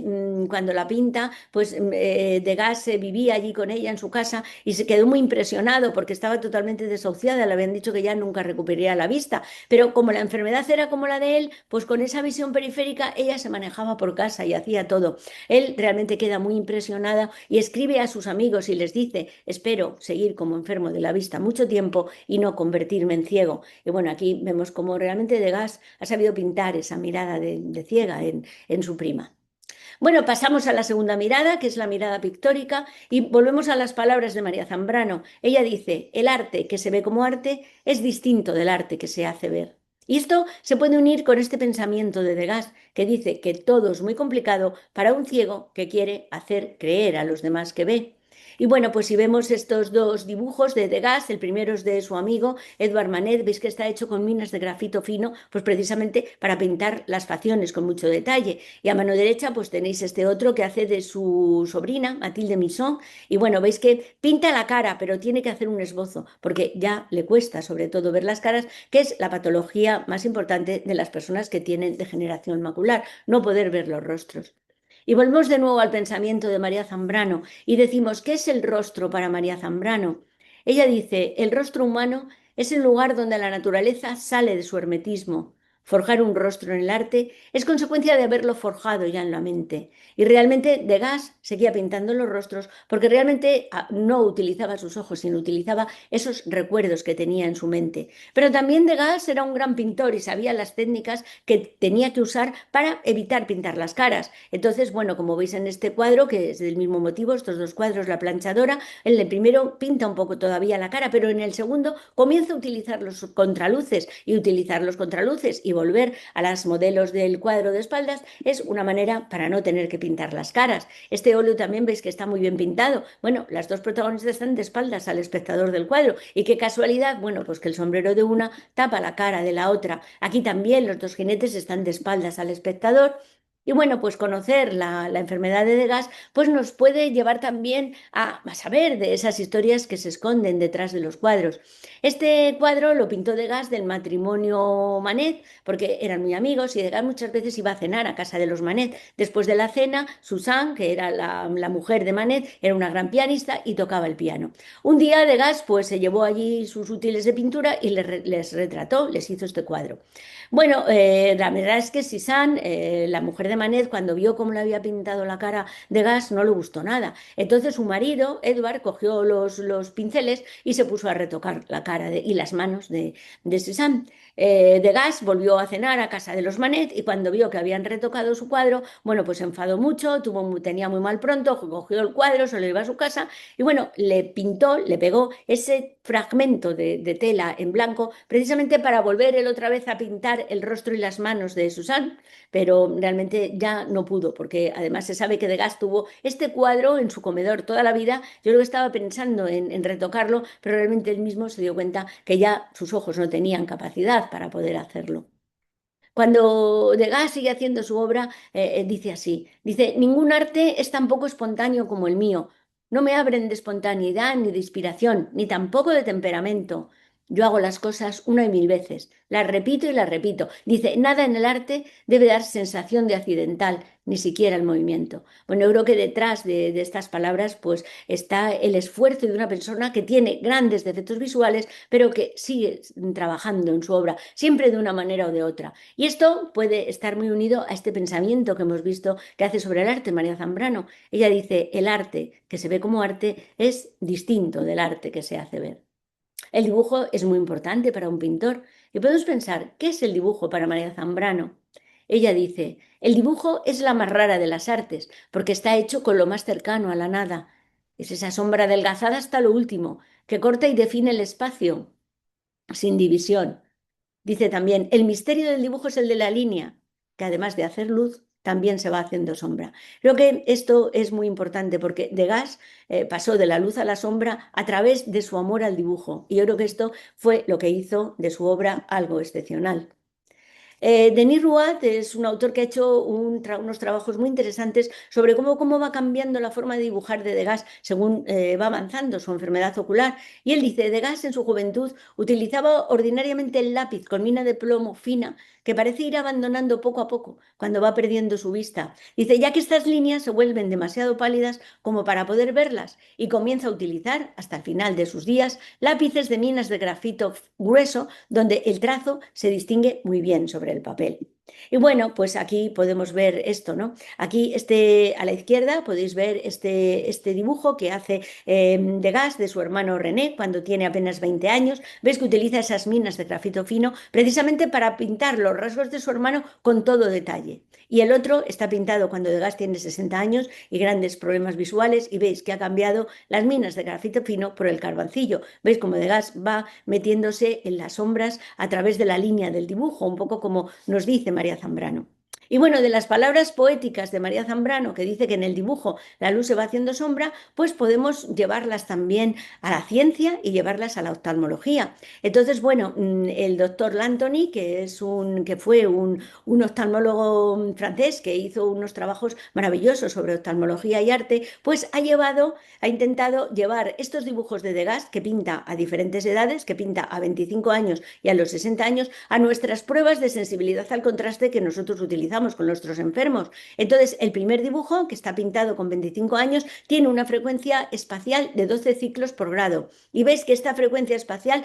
cuando la pinta, pues Degas vivía allí con ella en su casa y se quedó muy impresionado porque estaba totalmente desahuciada, le habían dicho que ya nunca recuperaría la vista, pero como la enfermedad era como la de él, pues con esa visión periférica ella se manejaba por casa y hacía todo. Él realmente queda muy impresionada y escribe a sus amigos y les dice, espero seguir como enfermo de la vista mucho tiempo y no convertirme en ciego. Y bueno, aquí vemos cómo realmente Degas ha sabido pintar esa mirada de ciega en su prima. Bueno, pasamos a la segunda mirada, que es la mirada pictórica, y volvemos a las palabras de María Zambrano. Ella dice, el arte que se ve como arte es distinto del arte que se hace ver. Y esto se puede unir con este pensamiento de Degas, que dice que todo es muy complicado para un ciego que quiere hacer creer a los demás que ve. Y bueno, pues si vemos estos dos dibujos de Degas, el primero es de su amigo Edouard Manet, veis que está hecho con minas de grafito fino, pues precisamente para pintar las facciones con mucho detalle. Y a mano derecha pues tenéis este otro que hace de su sobrina, Mathilde Misson, y bueno, veis que pinta la cara, pero tiene que hacer un esbozo, porque ya le cuesta sobre todo ver las caras, que es la patología más importante de las personas que tienen degeneración macular, no poder ver los rostros. Y volvemos de nuevo al pensamiento de María Zambrano y decimos, ¿qué es el rostro para María Zambrano? Ella dice, el rostro humano es el lugar donde la naturaleza sale de su hermetismo. Forjar un rostro en el arte es consecuencia de haberlo forjado ya en la mente. Y realmente Degas seguía pintando los rostros porque realmente no utilizaba sus ojos, sino utilizaba esos recuerdos que tenía en su mente. Pero también Degas era un gran pintor y sabía las técnicas que tenía que usar para evitar pintar las caras. Entonces, bueno, como veis en este cuadro, que es del mismo motivo, estos dos cuadros, La planchadora, en el primero pinta un poco todavía la cara, pero en el segundo comienza a utilizar los contraluces y utilizar los contraluces y volver a las modelos del cuadro de espaldas es una manera para no tener que pintar las caras. Este óleo también veis que está muy bien pintado. Bueno, las dos protagonistas están de espaldas al espectador del cuadro y qué casualidad, bueno, pues que el sombrero de una tapa la cara de la otra. Aquí también los dos jinetes están de espaldas al espectador. Y bueno, pues conocer la enfermedad de Degas pues nos puede llevar también a saber de esas historias que se esconden detrás de los cuadros. Este cuadro lo pintó Degas del matrimonio Manet, porque eran muy amigos y Degas muchas veces iba a cenar a casa de los Manet. Después de la cena, Suzanne, que era la mujer de Manet, era una gran pianista y tocaba el piano. Un día Degas pues se llevó allí sus útiles de pintura y les retrató, les hizo este cuadro. Bueno, la verdad es que Suzanne, la mujer de Manet, cuando vio cómo le había pintado la cara de Gas, no le gustó nada. Entonces su marido, Edward, cogió los pinceles y se puso a retocar la cara y las manos de Suzanne. Degas volvió a cenar a casa de los Manet y cuando vio que habían retocado su cuadro, bueno, pues se enfadó mucho, tenía muy mal pronto, cogió el cuadro, se lo llevó a su casa y bueno, le pintó, le pegó ese fragmento de tela en blanco precisamente para volver él otra vez a pintar el rostro y las manos de Susan, pero realmente ya no pudo, porque además se sabe que Degas tuvo este cuadro en su comedor toda la vida. Yo creo que estaba pensando en retocarlo, pero realmente él mismo se dio cuenta que ya sus ojos no tenían capacidad para poder hacerlo. Cuando Degas sigue haciendo su obra, dice así, dice, ningún arte es tan poco espontáneo como el mío. No me abren de espontaneidad ni de inspiración, ni tampoco de temperamento. Yo hago las cosas una y mil veces, las repito y las repito. Dice, nada en el arte debe dar sensación de accidental, ni siquiera el movimiento. Bueno, yo creo que detrás de estas palabras pues está el esfuerzo de una persona que tiene grandes defectos visuales, pero que sigue trabajando en su obra, siempre de una manera o de otra. Y esto puede estar muy unido a este pensamiento que hemos visto que hace sobre el arte María Zambrano. Ella dice, el arte que se ve como arte es distinto del arte que se hace ver. El dibujo es muy importante para un pintor y podemos pensar, ¿qué es el dibujo para María Zambrano? Ella dice, el dibujo es la más rara de las artes porque está hecho con lo más cercano a la nada. Es esa sombra adelgazada hasta lo último, que corta y define el espacio sin división. Dice también, el misterio del dibujo es el de la línea, que además de hacer luz, también se va haciendo sombra. Creo que esto es muy importante porque Degas pasó de la luz a la sombra a través de su amor al dibujo. Y yo creo que esto fue lo que hizo de su obra algo excepcional. Denis Rouat es un autor que ha hecho unos trabajos muy interesantes sobre cómo va cambiando la forma de dibujar de Degas según va avanzando su enfermedad ocular. Y él dice, Degas en su juventud utilizaba ordinariamente el lápiz con mina de plomo fina que parece ir abandonando poco a poco cuando va perdiendo su vista. Dice, ya que estas líneas se vuelven demasiado pálidas como para poder verlas y comienza a utilizar hasta el final de sus días lápices de minas de grafito grueso donde el trazo se distingue muy bien sobre el papel. Y bueno, pues aquí podemos ver esto, ¿no? Aquí a la izquierda podéis ver este dibujo que hace Degas de su hermano René cuando tiene apenas 20 años. Veis que utiliza esas minas de grafito fino precisamente para pintar los rasgos de su hermano con todo detalle. Y el otro está pintado cuando Degas tiene 60 años y grandes problemas visuales y veis que ha cambiado las minas de grafito fino por el carboncillo. Veis como Degas va metiéndose en las sombras a través de la línea del dibujo, un poco como nos dice María Zambrano. Y bueno, de las palabras poéticas de María Zambrano, que dice que en el dibujo la luz se va haciendo sombra, pues podemos llevarlas también a la ciencia y llevarlas a la oftalmología. Entonces, bueno, el doctor Lantoni, que fue un oftalmólogo francés que hizo unos trabajos maravillosos sobre oftalmología y arte, pues ha intentado llevar estos dibujos de Degas, que pinta a diferentes edades, que pinta a 25 años y a los 60 años, a nuestras pruebas de sensibilidad al contraste que nosotros utilizamos con nuestros enfermos. Entonces, el primer dibujo, que está pintado con 25 años, tiene una frecuencia espacial de 12 ciclos por grado. Y veis que esta frecuencia espacial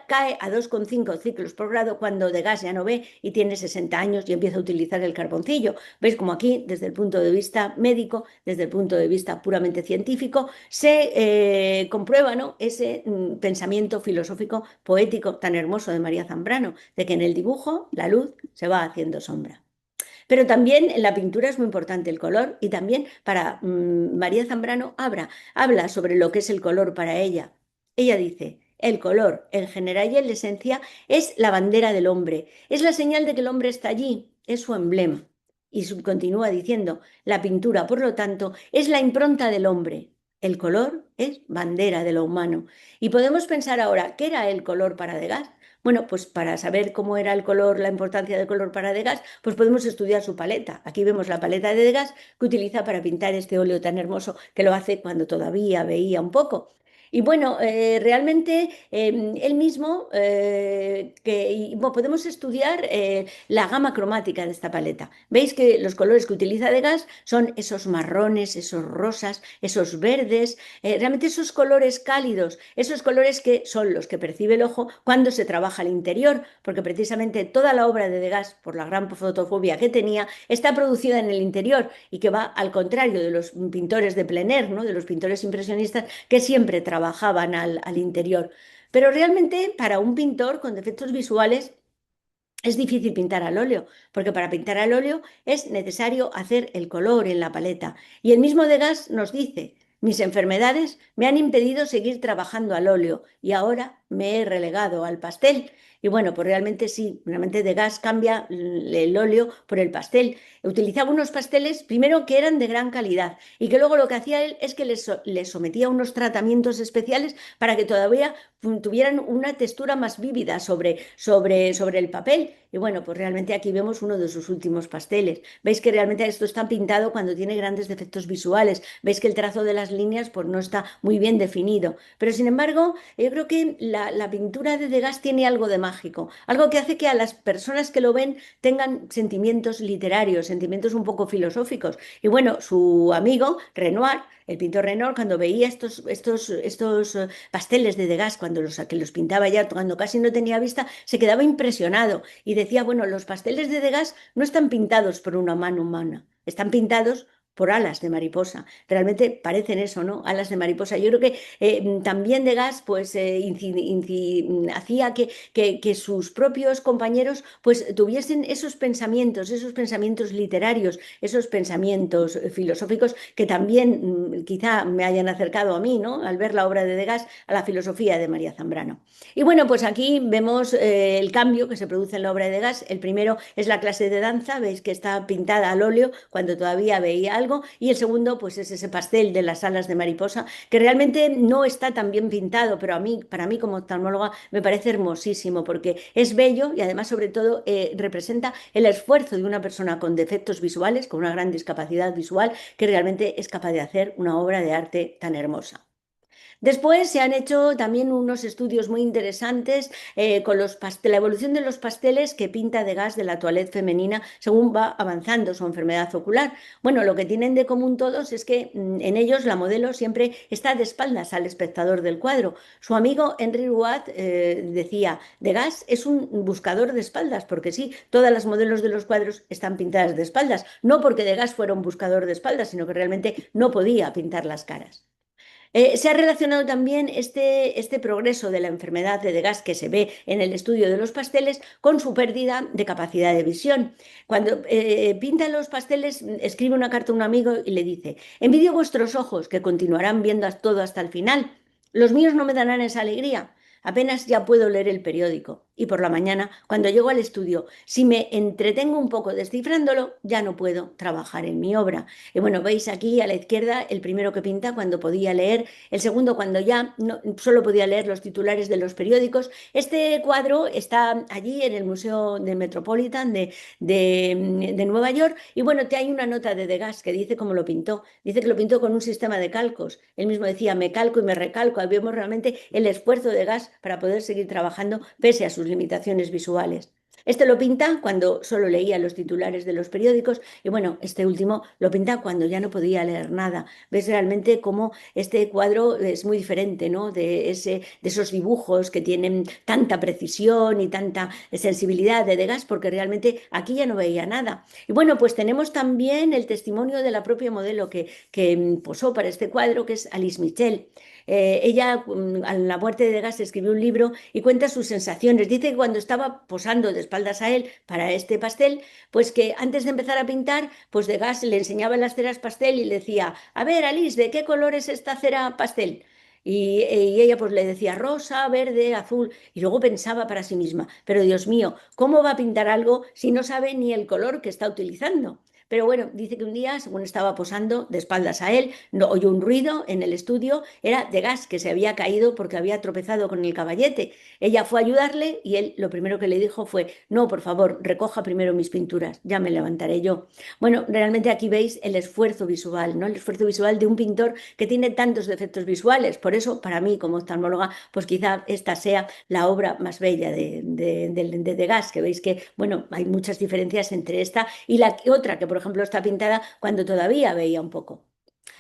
cae a 2,5 ciclos por grado cuando Degas ya no ve y tiene 60 años y empieza a utilizar el carboncillo. Veis como aquí, desde el punto de vista médico, desde el punto de vista puramente científico, se comprueba, ¿no?, ese pensamiento filosófico poético tan hermoso de María Zambrano, de que en el dibujo la luz se va haciendo sombra. Pero también en la pintura es muy importante el color y también para María Zambrano habla sobre lo que es el color para ella. Ella dice, el color, en general y en la esencia, es la bandera del hombre, es la señal de que el hombre está allí, es su emblema. Y continúa diciendo, la pintura, por lo tanto, es la impronta del hombre. El color es bandera de lo humano. Y podemos pensar ahora, ¿qué era el color para Degas? Bueno, pues para saber cómo era el color, la importancia del color para Degas, pues podemos estudiar su paleta. Aquí vemos la paleta de Degas que utiliza para pintar este óleo tan hermoso que lo hace cuando todavía veía un poco. Y bueno, realmente él mismo, bueno, podemos estudiar la gama cromática de esta paleta. Veis que los colores que utiliza Degas son esos marrones, esos rosas, esos verdes, realmente esos colores cálidos, esos colores que son los que percibe el ojo cuando se trabaja al interior, porque precisamente toda la obra de Degas, por la gran fotofobia que tenía, está producida en el interior y que va al contrario de los pintores de plein air, ¿no?, de los pintores impresionistas que siempre trabajaban al interior. Pero realmente para un pintor con defectos visuales es difícil pintar al óleo, porque para pintar al óleo es necesario hacer el color en la paleta. Y el mismo Degas nos dice, mis enfermedades me han impedido seguir trabajando al óleo y ahora me he relegado al pastel. Y bueno, pues realmente sí, realmente Degas cambia el óleo por el pastel. Utilizaba unos pasteles, primero que eran de gran calidad y que luego lo que hacía él es que les sometía a unos tratamientos especiales para que todavía tuvieran una textura más vívida sobre el papel. Y bueno, pues realmente aquí vemos uno de sus últimos pasteles. Veis que realmente esto está pintado cuando tiene grandes defectos visuales. Veis que el trazo de las líneas pues no está muy bien definido. Pero sin embargo, yo creo que la pintura de Degas tiene algo de mágico, algo que hace que a las personas que lo ven tengan sentimientos literarios, sentimientos un poco filosóficos. Y bueno, su amigo Renoir, el pintor Renoir, cuando veía estos pasteles de Degas, que los pintaba ya cuando casi no tenía vista, se quedaba impresionado y decía, bueno, los pasteles de Degas no están pintados por una mano humana, están pintados por alas de mariposa. Realmente parecen eso, ¿no? Alas de mariposa. Yo creo que también Degas pues hacía que sus propios compañeros pues tuviesen esos pensamientos literarios, esos pensamientos filosóficos que también quizá me hayan acercado a mí, ¿no?, al ver la obra de Degas, a la filosofía de María Zambrano. Y bueno, pues aquí vemos el cambio que se produce en la obra de Degas. El primero es la clase de danza, veis que está pintada al óleo cuando todavía veía algo, y el segundo pues es ese pastel de las alas de mariposa, que realmente no está tan bien pintado, pero para mí como oftalmóloga me parece hermosísimo porque es bello y además sobre todo representa el esfuerzo de una persona con defectos visuales, con una gran discapacidad visual, que realmente es capaz de hacer una obra de arte tan hermosa. Después se han hecho también unos estudios muy interesantes con la evolución de los pasteles que pinta Degas de la toilette femenina según va avanzando su enfermedad ocular. Bueno, lo que tienen de común todos es que en ellos la modelo siempre está de espaldas al espectador del cuadro. Su amigo Henry Watt decía, Degas es un buscador de espaldas, porque sí, todas las modelos de los cuadros están pintadas de espaldas, no porque Degas fuera un buscador de espaldas, sino que realmente no podía pintar las caras. Se ha relacionado también este progreso de la enfermedad de Degas que se ve en el estudio de los pasteles con su pérdida de capacidad de visión. Cuando pinta los pasteles, escribe una carta a un amigo y le dice, envidio vuestros ojos que continuarán viendo todo hasta el final. Los míos no me darán esa alegría. Apenas ya puedo leer el periódico. y por la mañana, cuando llego al estudio, si me entretengo un poco descifrándolo, ya no puedo trabajar en mi obra. Y bueno, veis aquí a la izquierda el primero que pinta cuando podía leer, el segundo cuando ya solo podía leer los titulares de los periódicos. Este cuadro está allí en el Museo del Metropolitan de Nueva York y bueno, te hay una nota de Degas que dice cómo lo pintó. Dice que lo pintó con un sistema de calcos. Él mismo decía, me calco y me recalco. Vemos realmente el esfuerzo de Degas para poder seguir trabajando pese a sus limitaciones visuales. Este lo pinta cuando solo leía los titulares de los periódicos y bueno, este último lo pinta cuando ya no podía leer nada. Ves realmente cómo este cuadro es muy diferente, ¿no? De esos dibujos que tienen tanta precisión y tanta sensibilidad de Degas, porque realmente aquí ya no veía nada. Y bueno, pues tenemos también el testimonio de la propia modelo que posó para este cuadro, que es Alice Michel. Ella, a la muerte de Degas, escribió un libro y cuenta sus sensaciones. Dice que cuando estaba posando de espaldas a él para este pastel, pues que antes de empezar a pintar, pues Degas le enseñaba las ceras pastel y le decía, a ver, Alice, ¿de qué color es esta cera pastel? Y ella pues le decía rosa, verde, azul, y luego pensaba para sí misma, pero Dios mío, ¿cómo va a pintar algo si no sabe ni el color que está utilizando? Pero bueno, dice que un día, según estaba posando de espaldas a él, no, oyó un ruido en el estudio, era Degas, que se había caído porque había tropezado con el caballete. Ella fue a ayudarle y él lo primero que le dijo fue, no, por favor, recoja primero mis pinturas, ya me levantaré yo. Bueno, realmente aquí veis el esfuerzo visual, ¿no? El esfuerzo visual de un pintor que tiene tantos defectos visuales. Por eso, para mí, como oftalmóloga, pues quizá esta sea la obra más bella de Degas, que veis que, bueno, hay muchas diferencias entre esta y la otra, que por ejemplo está pintada cuando todavía veía un poco.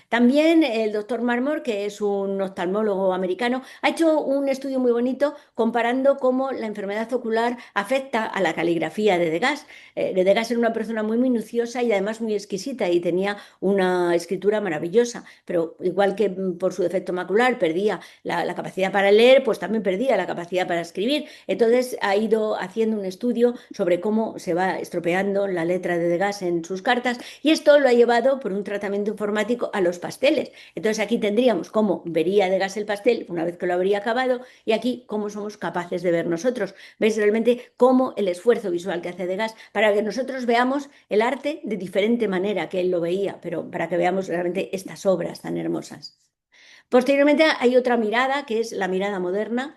También el doctor Marmor, que es un oftalmólogo americano, ha hecho un estudio muy bonito comparando cómo la enfermedad ocular afecta a la caligrafía de Degas. Degas era una persona muy minuciosa y además muy exquisita y tenía una escritura maravillosa, pero igual que por su defecto macular perdía la capacidad para leer, pues también perdía la capacidad para escribir. Entonces ha ido haciendo un estudio sobre cómo se va estropeando la letra de Degas en sus cartas y esto lo ha llevado por un tratamiento informático a los pasteles. Entonces aquí tendríamos cómo vería Degas el pastel una vez que lo habría acabado y aquí cómo somos capaces de ver nosotros. ¿Veis realmente cómo el esfuerzo visual que hace Degas para que nosotros veamos el arte de diferente manera que él lo veía, pero para que veamos realmente estas obras tan hermosas? Posteriormente hay otra mirada, que es la mirada moderna.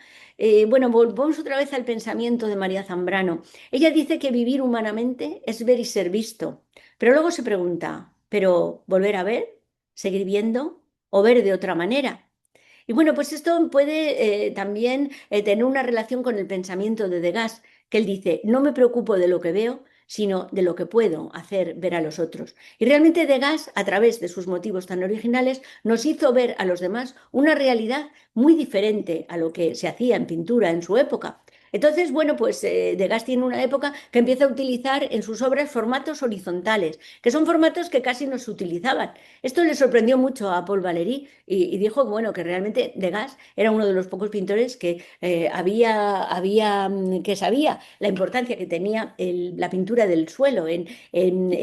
Bueno, volvemos otra vez al pensamiento de María Zambrano. Ella dice que vivir humanamente es ver y ser visto, pero luego se pregunta, ¿pero volver a ver? ¿Seguir viendo? ¿O ver de otra manera? Y bueno, pues esto puede también tener una relación con el pensamiento de Degas, que él dice, no me preocupo de lo que veo, sino de lo que puedo hacer ver a los otros. Y realmente Degas, a través de sus motivos tan originales, nos hizo ver a los demás una realidad muy diferente a lo que se hacía en pintura en su época. Entonces, bueno, pues Degas tiene una época que empieza a utilizar en sus obras formatos horizontales, que son formatos que casi no se utilizaban. Esto le sorprendió mucho a Paul Valéry y dijo bueno, que realmente Degas era uno de los pocos pintores que que sabía la importancia que tenía la pintura del suelo en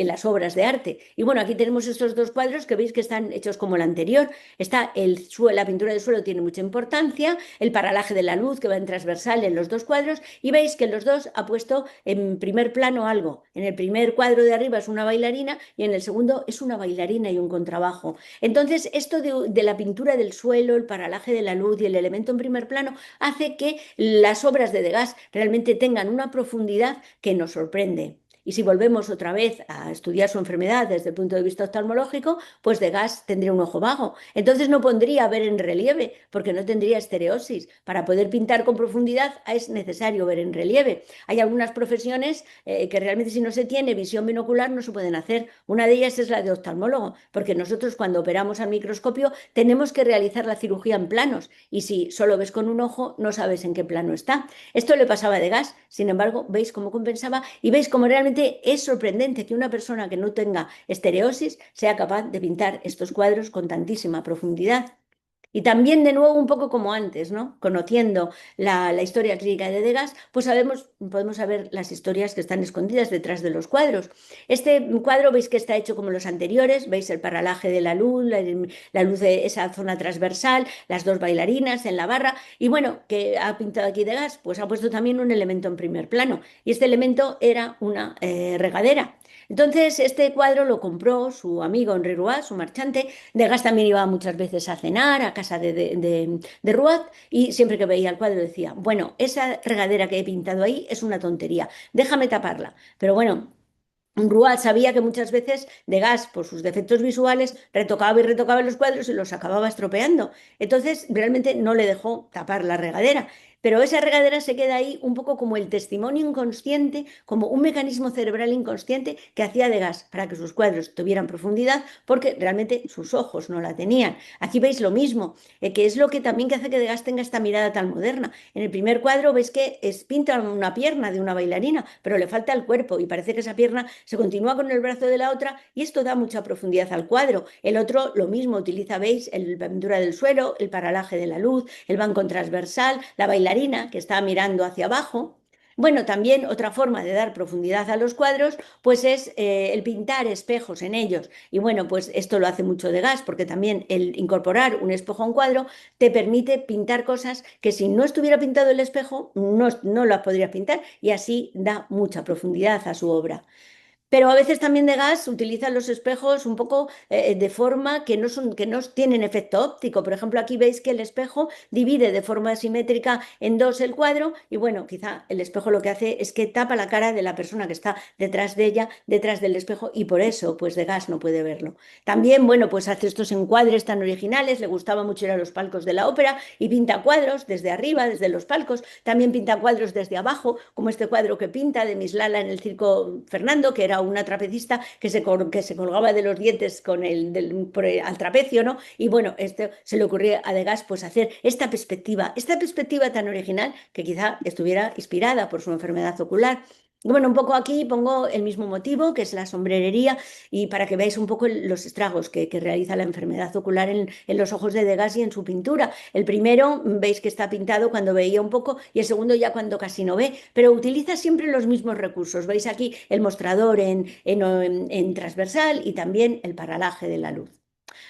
las obras de arte. Y bueno, aquí tenemos estos dos cuadros que veis que están hechos como el anterior. Está la pintura del suelo tiene mucha importancia, el paralaje de la luz que va en transversal en los dos cuadros y veis que en los dos ha puesto en primer plano algo. En el primer cuadro de arriba es una bailarina y en el segundo es una bailarina y un contrabajo. Entonces, esto de la pintura del suelo, el paralaje de la luz y el elemento en primer plano hace que las obras de Degas realmente tengan una profundidad que nos sorprende. Y si volvemos otra vez a estudiar su enfermedad desde el punto de vista oftalmológico, pues Degas tendría un ojo vago. Entonces no pondría ver en relieve, porque no tendría estereosis. Para poder pintar con profundidad es necesario ver en relieve. Hay algunas profesiones que realmente si no se tiene visión binocular no se pueden hacer. Una de ellas es la de oftalmólogo, porque nosotros cuando operamos al microscopio tenemos que realizar la cirugía en planos y si solo ves con un ojo no sabes en qué plano está. Esto le pasaba a Degas, sin embargo, veis cómo compensaba y veis cómo realmente es sorprendente que una persona que no tenga estereosis sea capaz de pintar estos cuadros con tantísima profundidad. Y también, de nuevo, un poco como antes, ¿no? Conociendo la historia clínica de Degas, pues podemos saber las historias que están escondidas detrás de los cuadros. Este cuadro veis que está hecho como los anteriores, veis el paralaje de la luz, la luz de esa zona transversal, las dos bailarinas en la barra, y bueno, que ha pintado aquí Degas, pues ha puesto también un elemento en primer plano, y este elemento era una regadera. Entonces, este cuadro lo compró su amigo Henri Rouat, su marchante. Degas también iba muchas veces a cenar a casa de Rouat y siempre que veía el cuadro decía, bueno, esa regadera que he pintado ahí es una tontería, déjame taparla. Pero bueno, Rouat sabía que muchas veces Degas, por sus defectos visuales, retocaba y retocaba los cuadros y los acababa estropeando. Entonces, realmente no le dejó tapar la regadera. Pero esa regadera se queda ahí un poco como el testimonio inconsciente, como un mecanismo cerebral inconsciente que hacía Degas para que sus cuadros tuvieran profundidad, porque realmente sus ojos no la tenían. Aquí veis lo mismo, que es lo que también que hace que Degas tenga esta mirada tan moderna. En el primer cuadro veis que pinta una pierna de una bailarina, pero le falta el cuerpo y parece que esa pierna se continúa con el brazo de la otra y esto da mucha profundidad al cuadro. El otro lo mismo, utiliza, veis, la pintura del suelo, el paralaje de la luz, el banco transversal, la bailarina que está mirando hacia abajo. Bueno, también otra forma de dar profundidad a los cuadros, pues es el pintar espejos en ellos. Y bueno, pues esto lo hace mucho Degas, porque también el incorporar un espejo a un cuadro te permite pintar cosas que si no estuviera pintado el espejo, no las podrías pintar y así da mucha profundidad a su obra. Pero a veces también Degas utiliza los espejos un poco de forma que no tienen efecto óptico. Por ejemplo, aquí veis que el espejo divide de forma simétrica en dos el cuadro y bueno, quizá el espejo lo que hace es que tapa la cara de la persona que está detrás de ella, detrás del espejo y por eso pues Degas no puede verlo. También, bueno, pues hace estos encuadres tan originales, le gustaba mucho ir a los palcos de la ópera y pinta cuadros desde arriba, desde los palcos, también pinta cuadros desde abajo, como este cuadro que pinta de Miss Lala en el Circo Fernando, que era una trapecista que se colgaba de los dientes al trapecio, ¿no? Y bueno, esto se le ocurrió a Degas pues hacer esta perspectiva tan original que quizá estuviera inspirada por su enfermedad ocular. Bueno, un poco aquí pongo el mismo motivo, que es la sombrerería, y para que veáis un poco los estragos que realiza la enfermedad ocular en los ojos de Degas y en su pintura. El primero veis que está pintado cuando veía un poco y el segundo ya cuando casi no ve, pero utiliza siempre los mismos recursos. Veis aquí el mostrador en transversal y también el paralaje de la luz.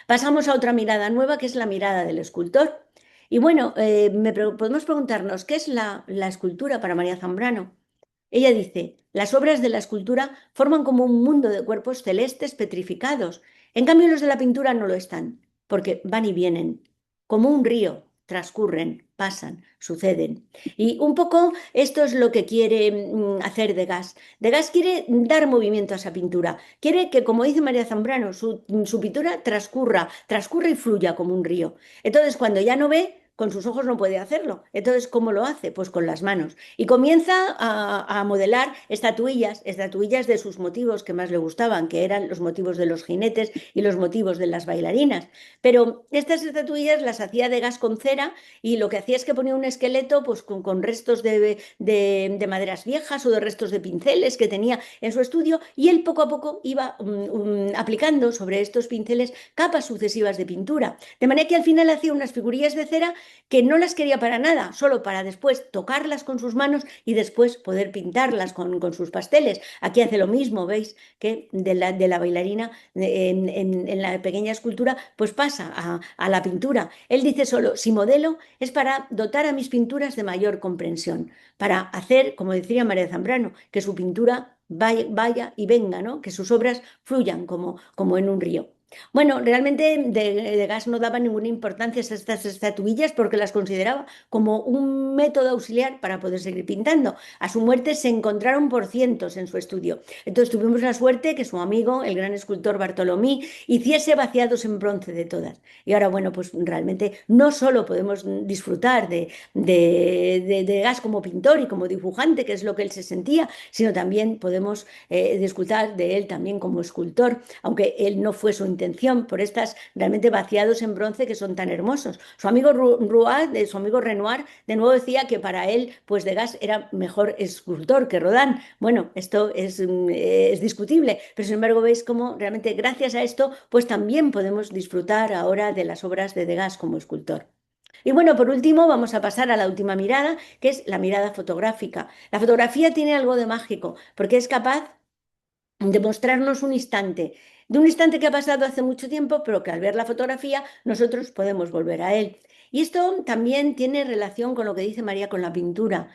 Pasamos a otra mirada nueva, que es la mirada del escultor. Y bueno, podemos preguntarnos, ¿qué es la escultura para María Zambrano? Ella dice, las obras de la escultura forman como un mundo de cuerpos celestes petrificados. En cambio, los de la pintura no lo están, porque van y vienen, como un río, transcurren, pasan, suceden. Y un poco esto es lo que quiere hacer Degas. Degas quiere dar movimiento a esa pintura. Quiere que, como dice María Zambrano, su pintura transcurra y fluya como un río. Entonces, cuando ya no ve, con sus ojos no puede hacerlo. Entonces, ¿cómo lo hace? Pues con las manos. Y comienza a modelar estatuillas de sus motivos que más le gustaban, que eran los motivos de los jinetes y los motivos de las bailarinas. Pero estas estatuillas las hacía Degas con cera y lo que hacía es que ponía un esqueleto pues, con restos de maderas viejas o de restos de pinceles que tenía en su estudio y él poco a poco iba aplicando sobre estos pinceles capas sucesivas de pintura. De manera que al final hacía unas figurillas de cera que no las quería para nada, solo para después tocarlas con sus manos y después poder pintarlas con sus pasteles. Aquí hace lo mismo, veis que de la bailarina en la pequeña escultura, pues pasa a la pintura. Él dice solo, si modelo es para dotar a mis pinturas de mayor comprensión, para hacer, como decía María Zambrano, que su pintura vaya y venga, ¿no? Que sus obras fluyan como en un río. Bueno, realmente Degas no daba ninguna importancia a estas estatuillas porque las consideraba como un método auxiliar para poder seguir pintando. A su muerte se encontraron por cientos en su estudio. Entonces tuvimos la suerte que su amigo, el gran escultor Bartolomé, hiciese vaciados en bronce de todas. Y ahora, bueno, pues realmente no solo podemos disfrutar de Degas como pintor y como dibujante, que es lo que él se sentía, sino también podemos disfrutar de él también como escultor, aunque él no fue su intención por estas realmente vaciados en bronce que son tan hermosos. Su amigo su amigo Renoir, de nuevo decía que para él, pues Degas era mejor escultor que Rodin. Bueno, esto es discutible, pero sin embargo veis cómo realmente gracias a esto, pues también podemos disfrutar ahora de las obras de Degas como escultor. Y bueno, por último, vamos a pasar a la última mirada, que es la mirada fotográfica. La fotografía tiene algo de mágico, porque es capaz de mostrarnos de un instante que ha pasado hace mucho tiempo, pero que al ver la fotografía nosotros podemos volver a él. Y esto también tiene relación con lo que dice María con la pintura.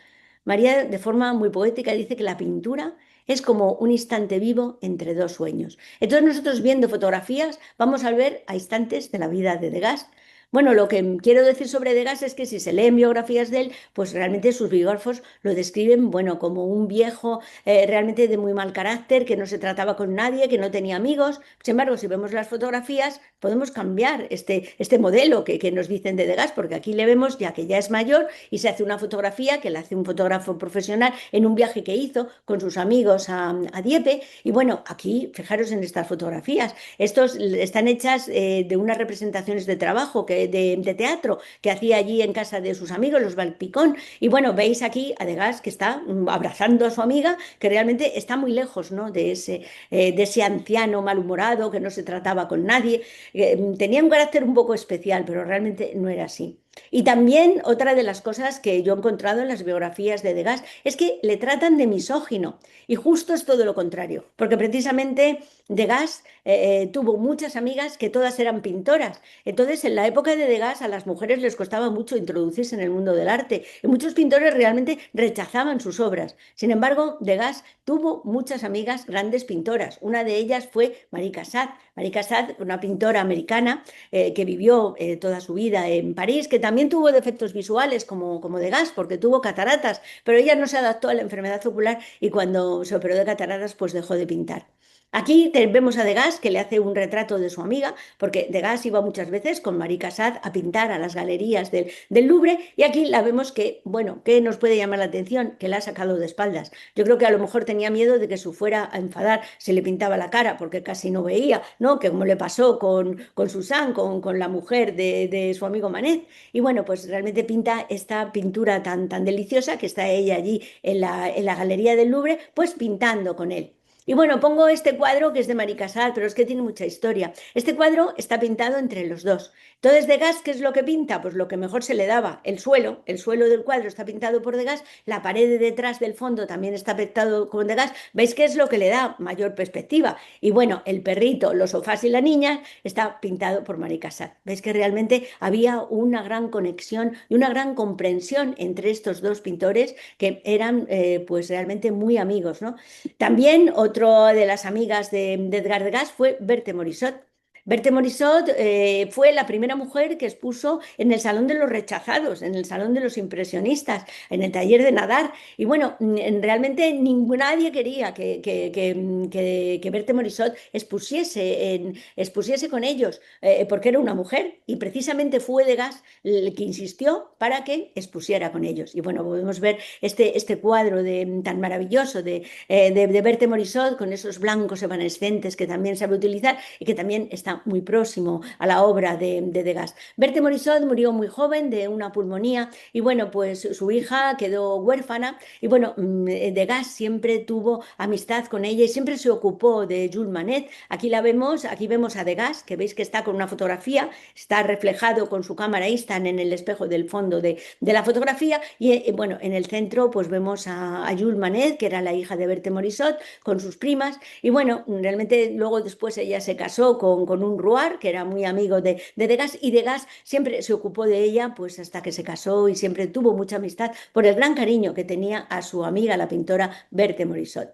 María, de forma muy poética, dice que la pintura es como un instante vivo entre dos sueños. Entonces nosotros viendo fotografías vamos a ver a instantes de la vida de Degas. Bueno, lo que quiero decir sobre Degas es que si se leen biografías de él, pues realmente sus biógrafos lo describen, bueno, como un viejo realmente de muy mal carácter, que no se trataba con nadie, que no tenía amigos. Sin embargo, si vemos las fotografías, podemos cambiar este modelo que nos dicen de Degas, porque aquí le vemos ya que ya es mayor y se hace una fotografía que la hace un fotógrafo profesional en un viaje que hizo con sus amigos a Dieppe. Y bueno, aquí, fijaros en estas fotografías. Estos están hechas de unas representaciones de trabajo, de teatro, que hacía allí en casa de sus amigos, los Valpicón. Y bueno, veis aquí a Degas que está abrazando a su amiga, que realmente está muy lejos, ¿no? De ese anciano malhumorado que no se trataba con nadie. Tenía un carácter un poco especial, pero realmente no era así. Y también otra de las cosas que yo he encontrado en las biografías de Degas es que le tratan de misógino. Y justo es todo lo contrario, porque precisamente Degas tuvo muchas amigas que todas eran pintoras. Entonces, en la época de Degas a las mujeres les costaba mucho introducirse en el mundo del arte y muchos pintores realmente rechazaban sus obras. Sin embargo, Degas tuvo muchas amigas grandes pintoras. Una de ellas fue Marie Cassatt. Marie Cassatt, una pintora americana que vivió toda su vida en París, que también tuvo defectos visuales como Degas, porque tuvo cataratas, pero ella no se adaptó a la enfermedad ocular y cuando se operó de cataratas, pues dejó de pintar. Aquí vemos a Degas que le hace un retrato de su amiga, porque Degas iba muchas veces con Marie Cassatt a pintar a las galerías del Louvre, y aquí la vemos que, bueno, ¿qué nos puede llamar la atención? Que la ha sacado de espaldas. Yo creo que a lo mejor tenía miedo de que se fuera a enfadar, se le pintaba la cara, porque casi no veía, ¿no? Que como le pasó con Susan, con la mujer de su amigo Manet. Y bueno, pues realmente pinta esta pintura tan deliciosa que está ella allí en la galería del Louvre, pues pintando con él. Y bueno, pongo este cuadro que es de Marie Cassatt, pero es que tiene mucha historia. Este cuadro está pintado entre los dos. Entonces, Degas, ¿qué es lo que pinta? Pues lo que mejor se le daba, el suelo del cuadro está pintado por Degas, la pared de detrás del fondo también está pintado con Degas. ¿Veis qué es lo que le da mayor perspectiva? Y bueno, el perrito, los sofás y la niña está pintado por Marie Cassatt. ¿Veis que realmente había una gran conexión y una gran comprensión entre estos dos pintores que eran pues realmente muy amigos, ¿no? También otra de las amigas de Edgar Degas fue Berthe Morisot. Berthe Morisot fue la primera mujer que expuso en el Salón de los Rechazados, en el Salón de los Impresionistas, en el taller de Nadar. Y bueno, realmente nadie quería que Berthe Morisot expusiese con ellos, porque era una mujer. Y precisamente fue Degas el que insistió para que expusiera con ellos. Y bueno, podemos ver este cuadro tan maravilloso de Berthe Morisot con esos blancos evanescentes que también sabe utilizar y que también está muy próximo a la obra de Degas. Berthe Morisot murió muy joven de una pulmonía y bueno, pues su hija quedó huérfana y bueno, Degas siempre tuvo amistad con ella y siempre se ocupó de Jules Manet. Aquí vemos a Degas, que veis que está con una fotografía, está reflejado con su cámara Instant en el espejo del fondo de la fotografía y bueno, en el centro pues vemos a Jules Manet, que era la hija de Berthe Morisot, con sus primas y bueno, realmente luego después ella se casó con un Rouart, que era muy amigo de Degas y Degas siempre se ocupó de ella pues hasta que se casó y siempre tuvo mucha amistad por el gran cariño que tenía a su amiga, la pintora Berthe Morisot.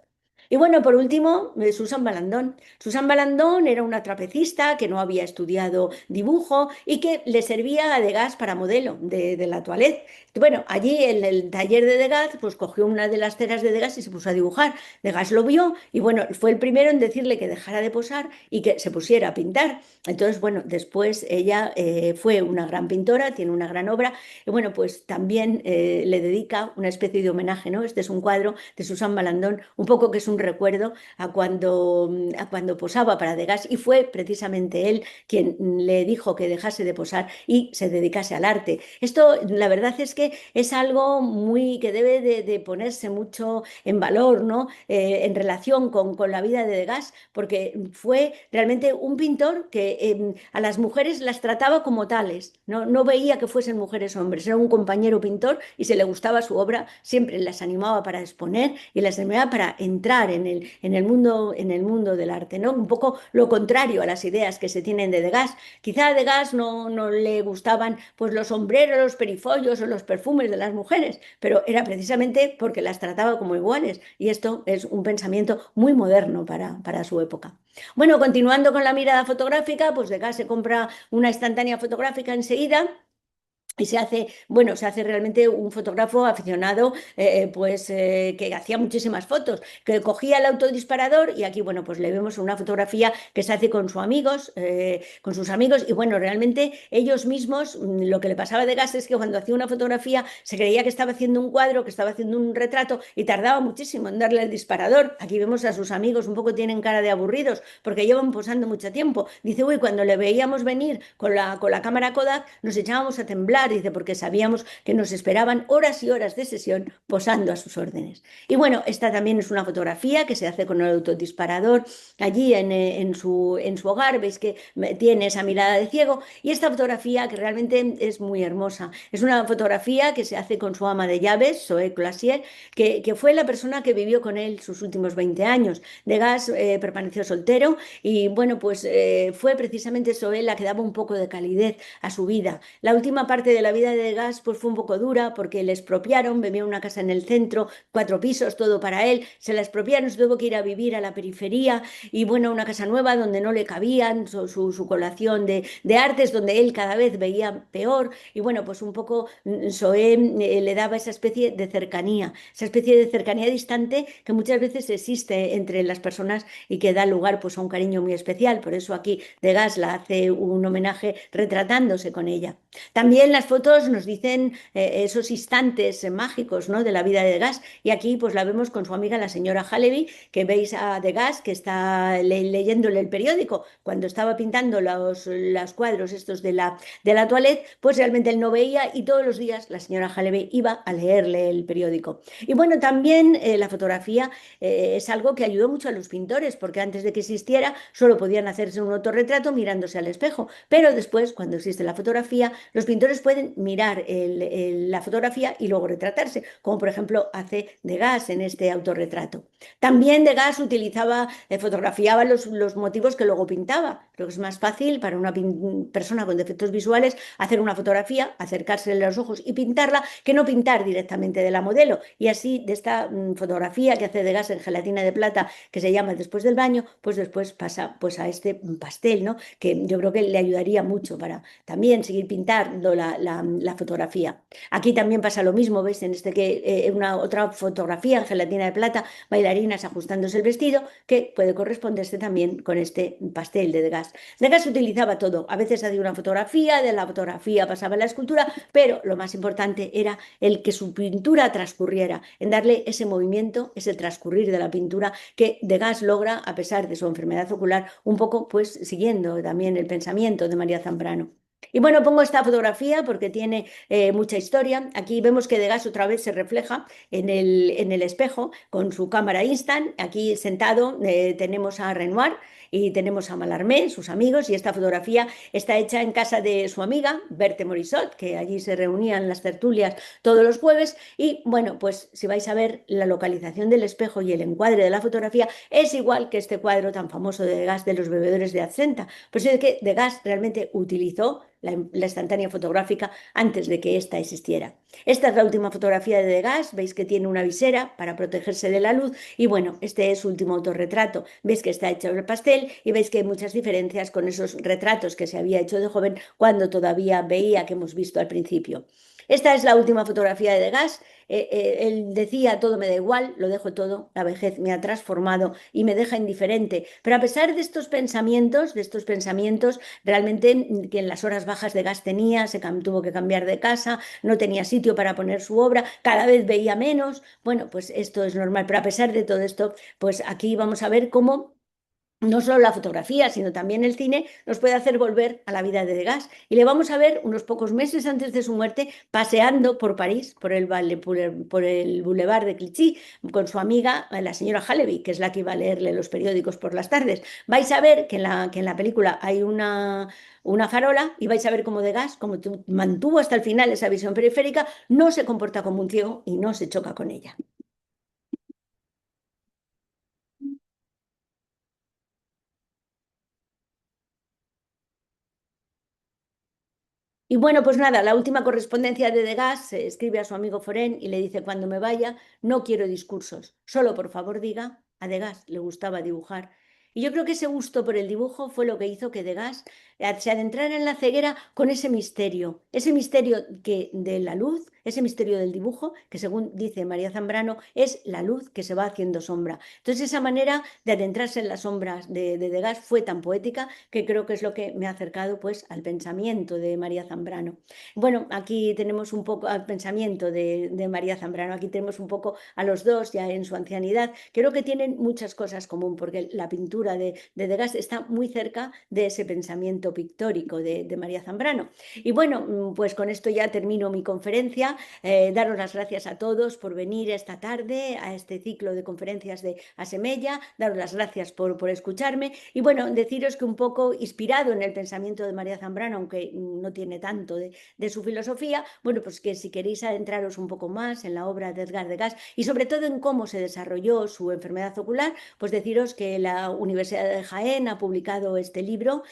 Y bueno, por último, Susan Balandón. Susan Balandón era una trapecista que no había estudiado dibujo y que le servía a Degas para modelo de la toilette. Bueno, allí en el taller de Degas, pues cogió una de las ceras de Degas y se puso a dibujar. Degas lo vio y bueno, fue el primero en decirle que dejara de posar y que se pusiera a pintar. Entonces, bueno, después ella fue una gran pintora, tiene una gran obra y bueno, pues también le dedica una especie de homenaje, ¿no? Este es un cuadro de Susan Balandón, un poco que es un recuerdo a cuando posaba para Degas, y fue precisamente él quien le dijo que dejase de posar y se dedicase al arte. Esto, la verdad es que es algo muy que debe de ponerse mucho en valor, ¿no? En relación con la vida de Degas, porque fue realmente un pintor que a las mujeres las trataba como tales, ¿no? No veía que fuesen mujeres o hombres, era un compañero pintor y si le gustaba su obra, siempre las animaba para exponer y las animaba para entrar en el mundo del arte, ¿no? Un poco lo contrario a las ideas que se tienen de Degas. Quizá a Degas no le gustaban pues, los sombreros, los perifollos o los perfumes de las mujeres, pero era precisamente porque las trataba como iguales y esto es un pensamiento muy moderno para su época. Bueno, continuando con la mirada fotográfica, pues Degas se compra una instantánea fotográfica enseguida y se hace, bueno, se hace realmente un fotógrafo aficionado, que hacía muchísimas fotos, que cogía el autodisparador y aquí, bueno, pues le vemos una fotografía que se hace con sus amigos y bueno, realmente ellos mismos, lo que le pasaba de Gas es que cuando hacía una fotografía se creía que estaba haciendo un cuadro, que estaba haciendo un retrato y tardaba muchísimo en darle el disparador. Aquí vemos a sus amigos, un poco tienen cara de aburridos porque llevan posando mucho tiempo. Dice, uy, cuando le veíamos venir con la cámara Kodak nos echábamos a temblar, dice, porque sabíamos que nos esperaban horas y horas de sesión posando a sus órdenes. Y bueno, esta también es una fotografía que se hace con el autodisparador allí en su hogar, veis que tiene esa mirada de ciego, y esta fotografía que realmente es muy hermosa. Es una fotografía que se hace con su ama de llaves, Zoé Classier, que fue la persona que vivió con él sus últimos 20 años. Degas permaneció soltero y bueno, pues fue precisamente Zoé la que daba un poco de calidez a su vida. La última parte de la vida de Degas pues fue un poco dura porque le expropiaron, vivía en una casa en el centro, 4 pisos, todo para él, se la expropiaron, se tuvo que ir a vivir a la periferia y bueno, una casa nueva donde no le cabían su colación de artes, donde él cada vez veía peor y bueno, pues un poco Zoé le daba esa especie de cercanía distante que muchas veces existe entre las personas y que da lugar pues a un cariño muy especial, por eso aquí Degas la hace un homenaje retratándose con ella. También las fotos nos dicen esos instantes mágicos, ¿no? De la vida de Degas y aquí pues la vemos con su amiga la señora Haleby, que veis a Degas que está leyéndole el periódico cuando estaba pintando los cuadros estos de la toilette, pues realmente él no veía y todos los días la señora Haleby iba a leerle el periódico. Y bueno, también la fotografía es algo que ayudó mucho a los pintores porque antes de que existiera solo podían hacerse un autorretrato mirándose al espejo, pero después cuando existe la fotografía los pintores pueden mirar la fotografía y luego retratarse, como por ejemplo hace Degas en este autorretrato. También Degas fotografiaba los motivos que luego pintaba. Creo que es más fácil para una persona con defectos visuales hacer una fotografía, acercarse a los ojos y pintarla, que no pintar directamente de la modelo. Y así de esta fotografía que hace Degas en gelatina de plata, que se llama Después del baño, pues después pasa pues a este pastel, ¿no? Que yo creo que le ayudaría mucho para también seguir pintando la fotografía. Aquí también pasa lo mismo, ¿veis? En este que una otra fotografía en gelatina de plata, bailarinas ajustándose el vestido, que puede corresponderse también con este pastel de Degas. Degas utilizaba todo, a veces hacía una fotografía, de la fotografía pasaba a la escultura, pero lo más importante era el que su pintura transcurriera, en darle ese movimiento, ese transcurrir de la pintura que Degas logra, a pesar de su enfermedad ocular, un poco pues siguiendo también el pensamiento de María Zambrano. Y bueno, pongo esta fotografía porque tiene mucha historia. Aquí vemos que Degas otra vez se refleja en el espejo con su cámara Instant. Aquí sentado tenemos a Renoir y tenemos a Mallarmé, sus amigos, y esta fotografía está hecha en casa de su amiga, Berthe Morisot, que allí se reunían las tertulias todos los jueves. Y bueno, pues si vais a ver la localización del espejo y el encuadre de la fotografía, es igual que este cuadro tan famoso de Degas de los bebedores de absenta. Pues es que Degas realmente utilizó la instantánea fotográfica antes de que ésta existiera. Esta es la última fotografía de Degas, veis que tiene una visera para protegerse de la luz y bueno, este es su último autorretrato. Veis que está hecho el pastel y veis que hay muchas diferencias con esos retratos que se había hecho de joven cuando todavía veía que hemos visto al principio. Esta es la última fotografía de Degas. Él decía, todo me da igual, lo dejo todo, la vejez me ha transformado y me deja indiferente. Pero a pesar de estos pensamientos, realmente que en las horas bajas Degas tenía, tuvo que cambiar de casa, no tenía sitio para poner su obra, cada vez veía menos. Bueno, pues esto es normal, pero a pesar de todo esto, pues aquí vamos a ver cómo no solo la fotografía, sino también el cine nos puede hacer volver a la vida de Degas. Y le vamos a ver unos pocos meses antes de su muerte paseando por París, por el Boulevard de Clichy, con su amiga, la señora Haleby, que es la que iba a leerle los periódicos por las tardes. Vais a ver que en la película hay una farola y vais a ver cómo Degas, como mantuvo hasta el final esa visión periférica, no se comporta como un ciego y no se choca con ella. Y bueno, pues nada, la última correspondencia de Degas escribe a su amigo Forén y le dice, cuando me vaya, no quiero discursos, solo por favor diga, a Degas le gustaba dibujar. Y yo creo que ese gusto por el dibujo fue lo que hizo que Degas se adentrara en la ceguera con ese misterio que de la luz, ese misterio del dibujo, que según dice María Zambrano, es la luz que se va haciendo sombra. Entonces esa manera de adentrarse en las sombras de Degas fue tan poética que creo que es lo que me ha acercado pues al pensamiento de María Zambrano. Bueno, aquí tenemos un poco al pensamiento de María Zambrano, aquí tenemos un poco a los dos ya en su ancianidad. Creo que tienen muchas cosas común porque la pintura de Degas está muy cerca de ese pensamiento pictórico de María Zambrano. Y bueno, pues con esto ya termino mi conferencia. Daros las gracias a todos por venir esta tarde a este ciclo de conferencias de Asemella, daros las gracias por escucharme y bueno, deciros que un poco inspirado en el pensamiento de María Zambrano, aunque no tiene tanto de su filosofía, bueno, pues que si queréis adentraros un poco más en la obra de Edgar Degas y sobre todo en cómo se desarrolló su enfermedad ocular, pues deciros que la Universidad de Jaén ha publicado este libro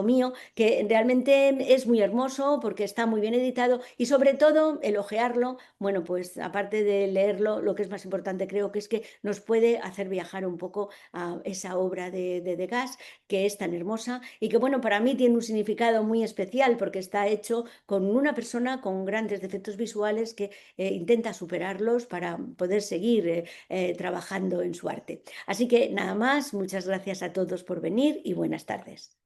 mío, que realmente es muy hermoso porque está muy bien editado y sobre todo elogiarlo, bueno, pues aparte de leerlo, lo que es más importante creo que es que nos puede hacer viajar un poco a esa obra de Degas, que es tan hermosa y que, bueno, para mí tiene un significado muy especial porque está hecho con una persona con grandes defectos visuales que intenta superarlos para poder seguir trabajando en su arte. Así que nada más, muchas gracias a todos por venir y buenas tardes.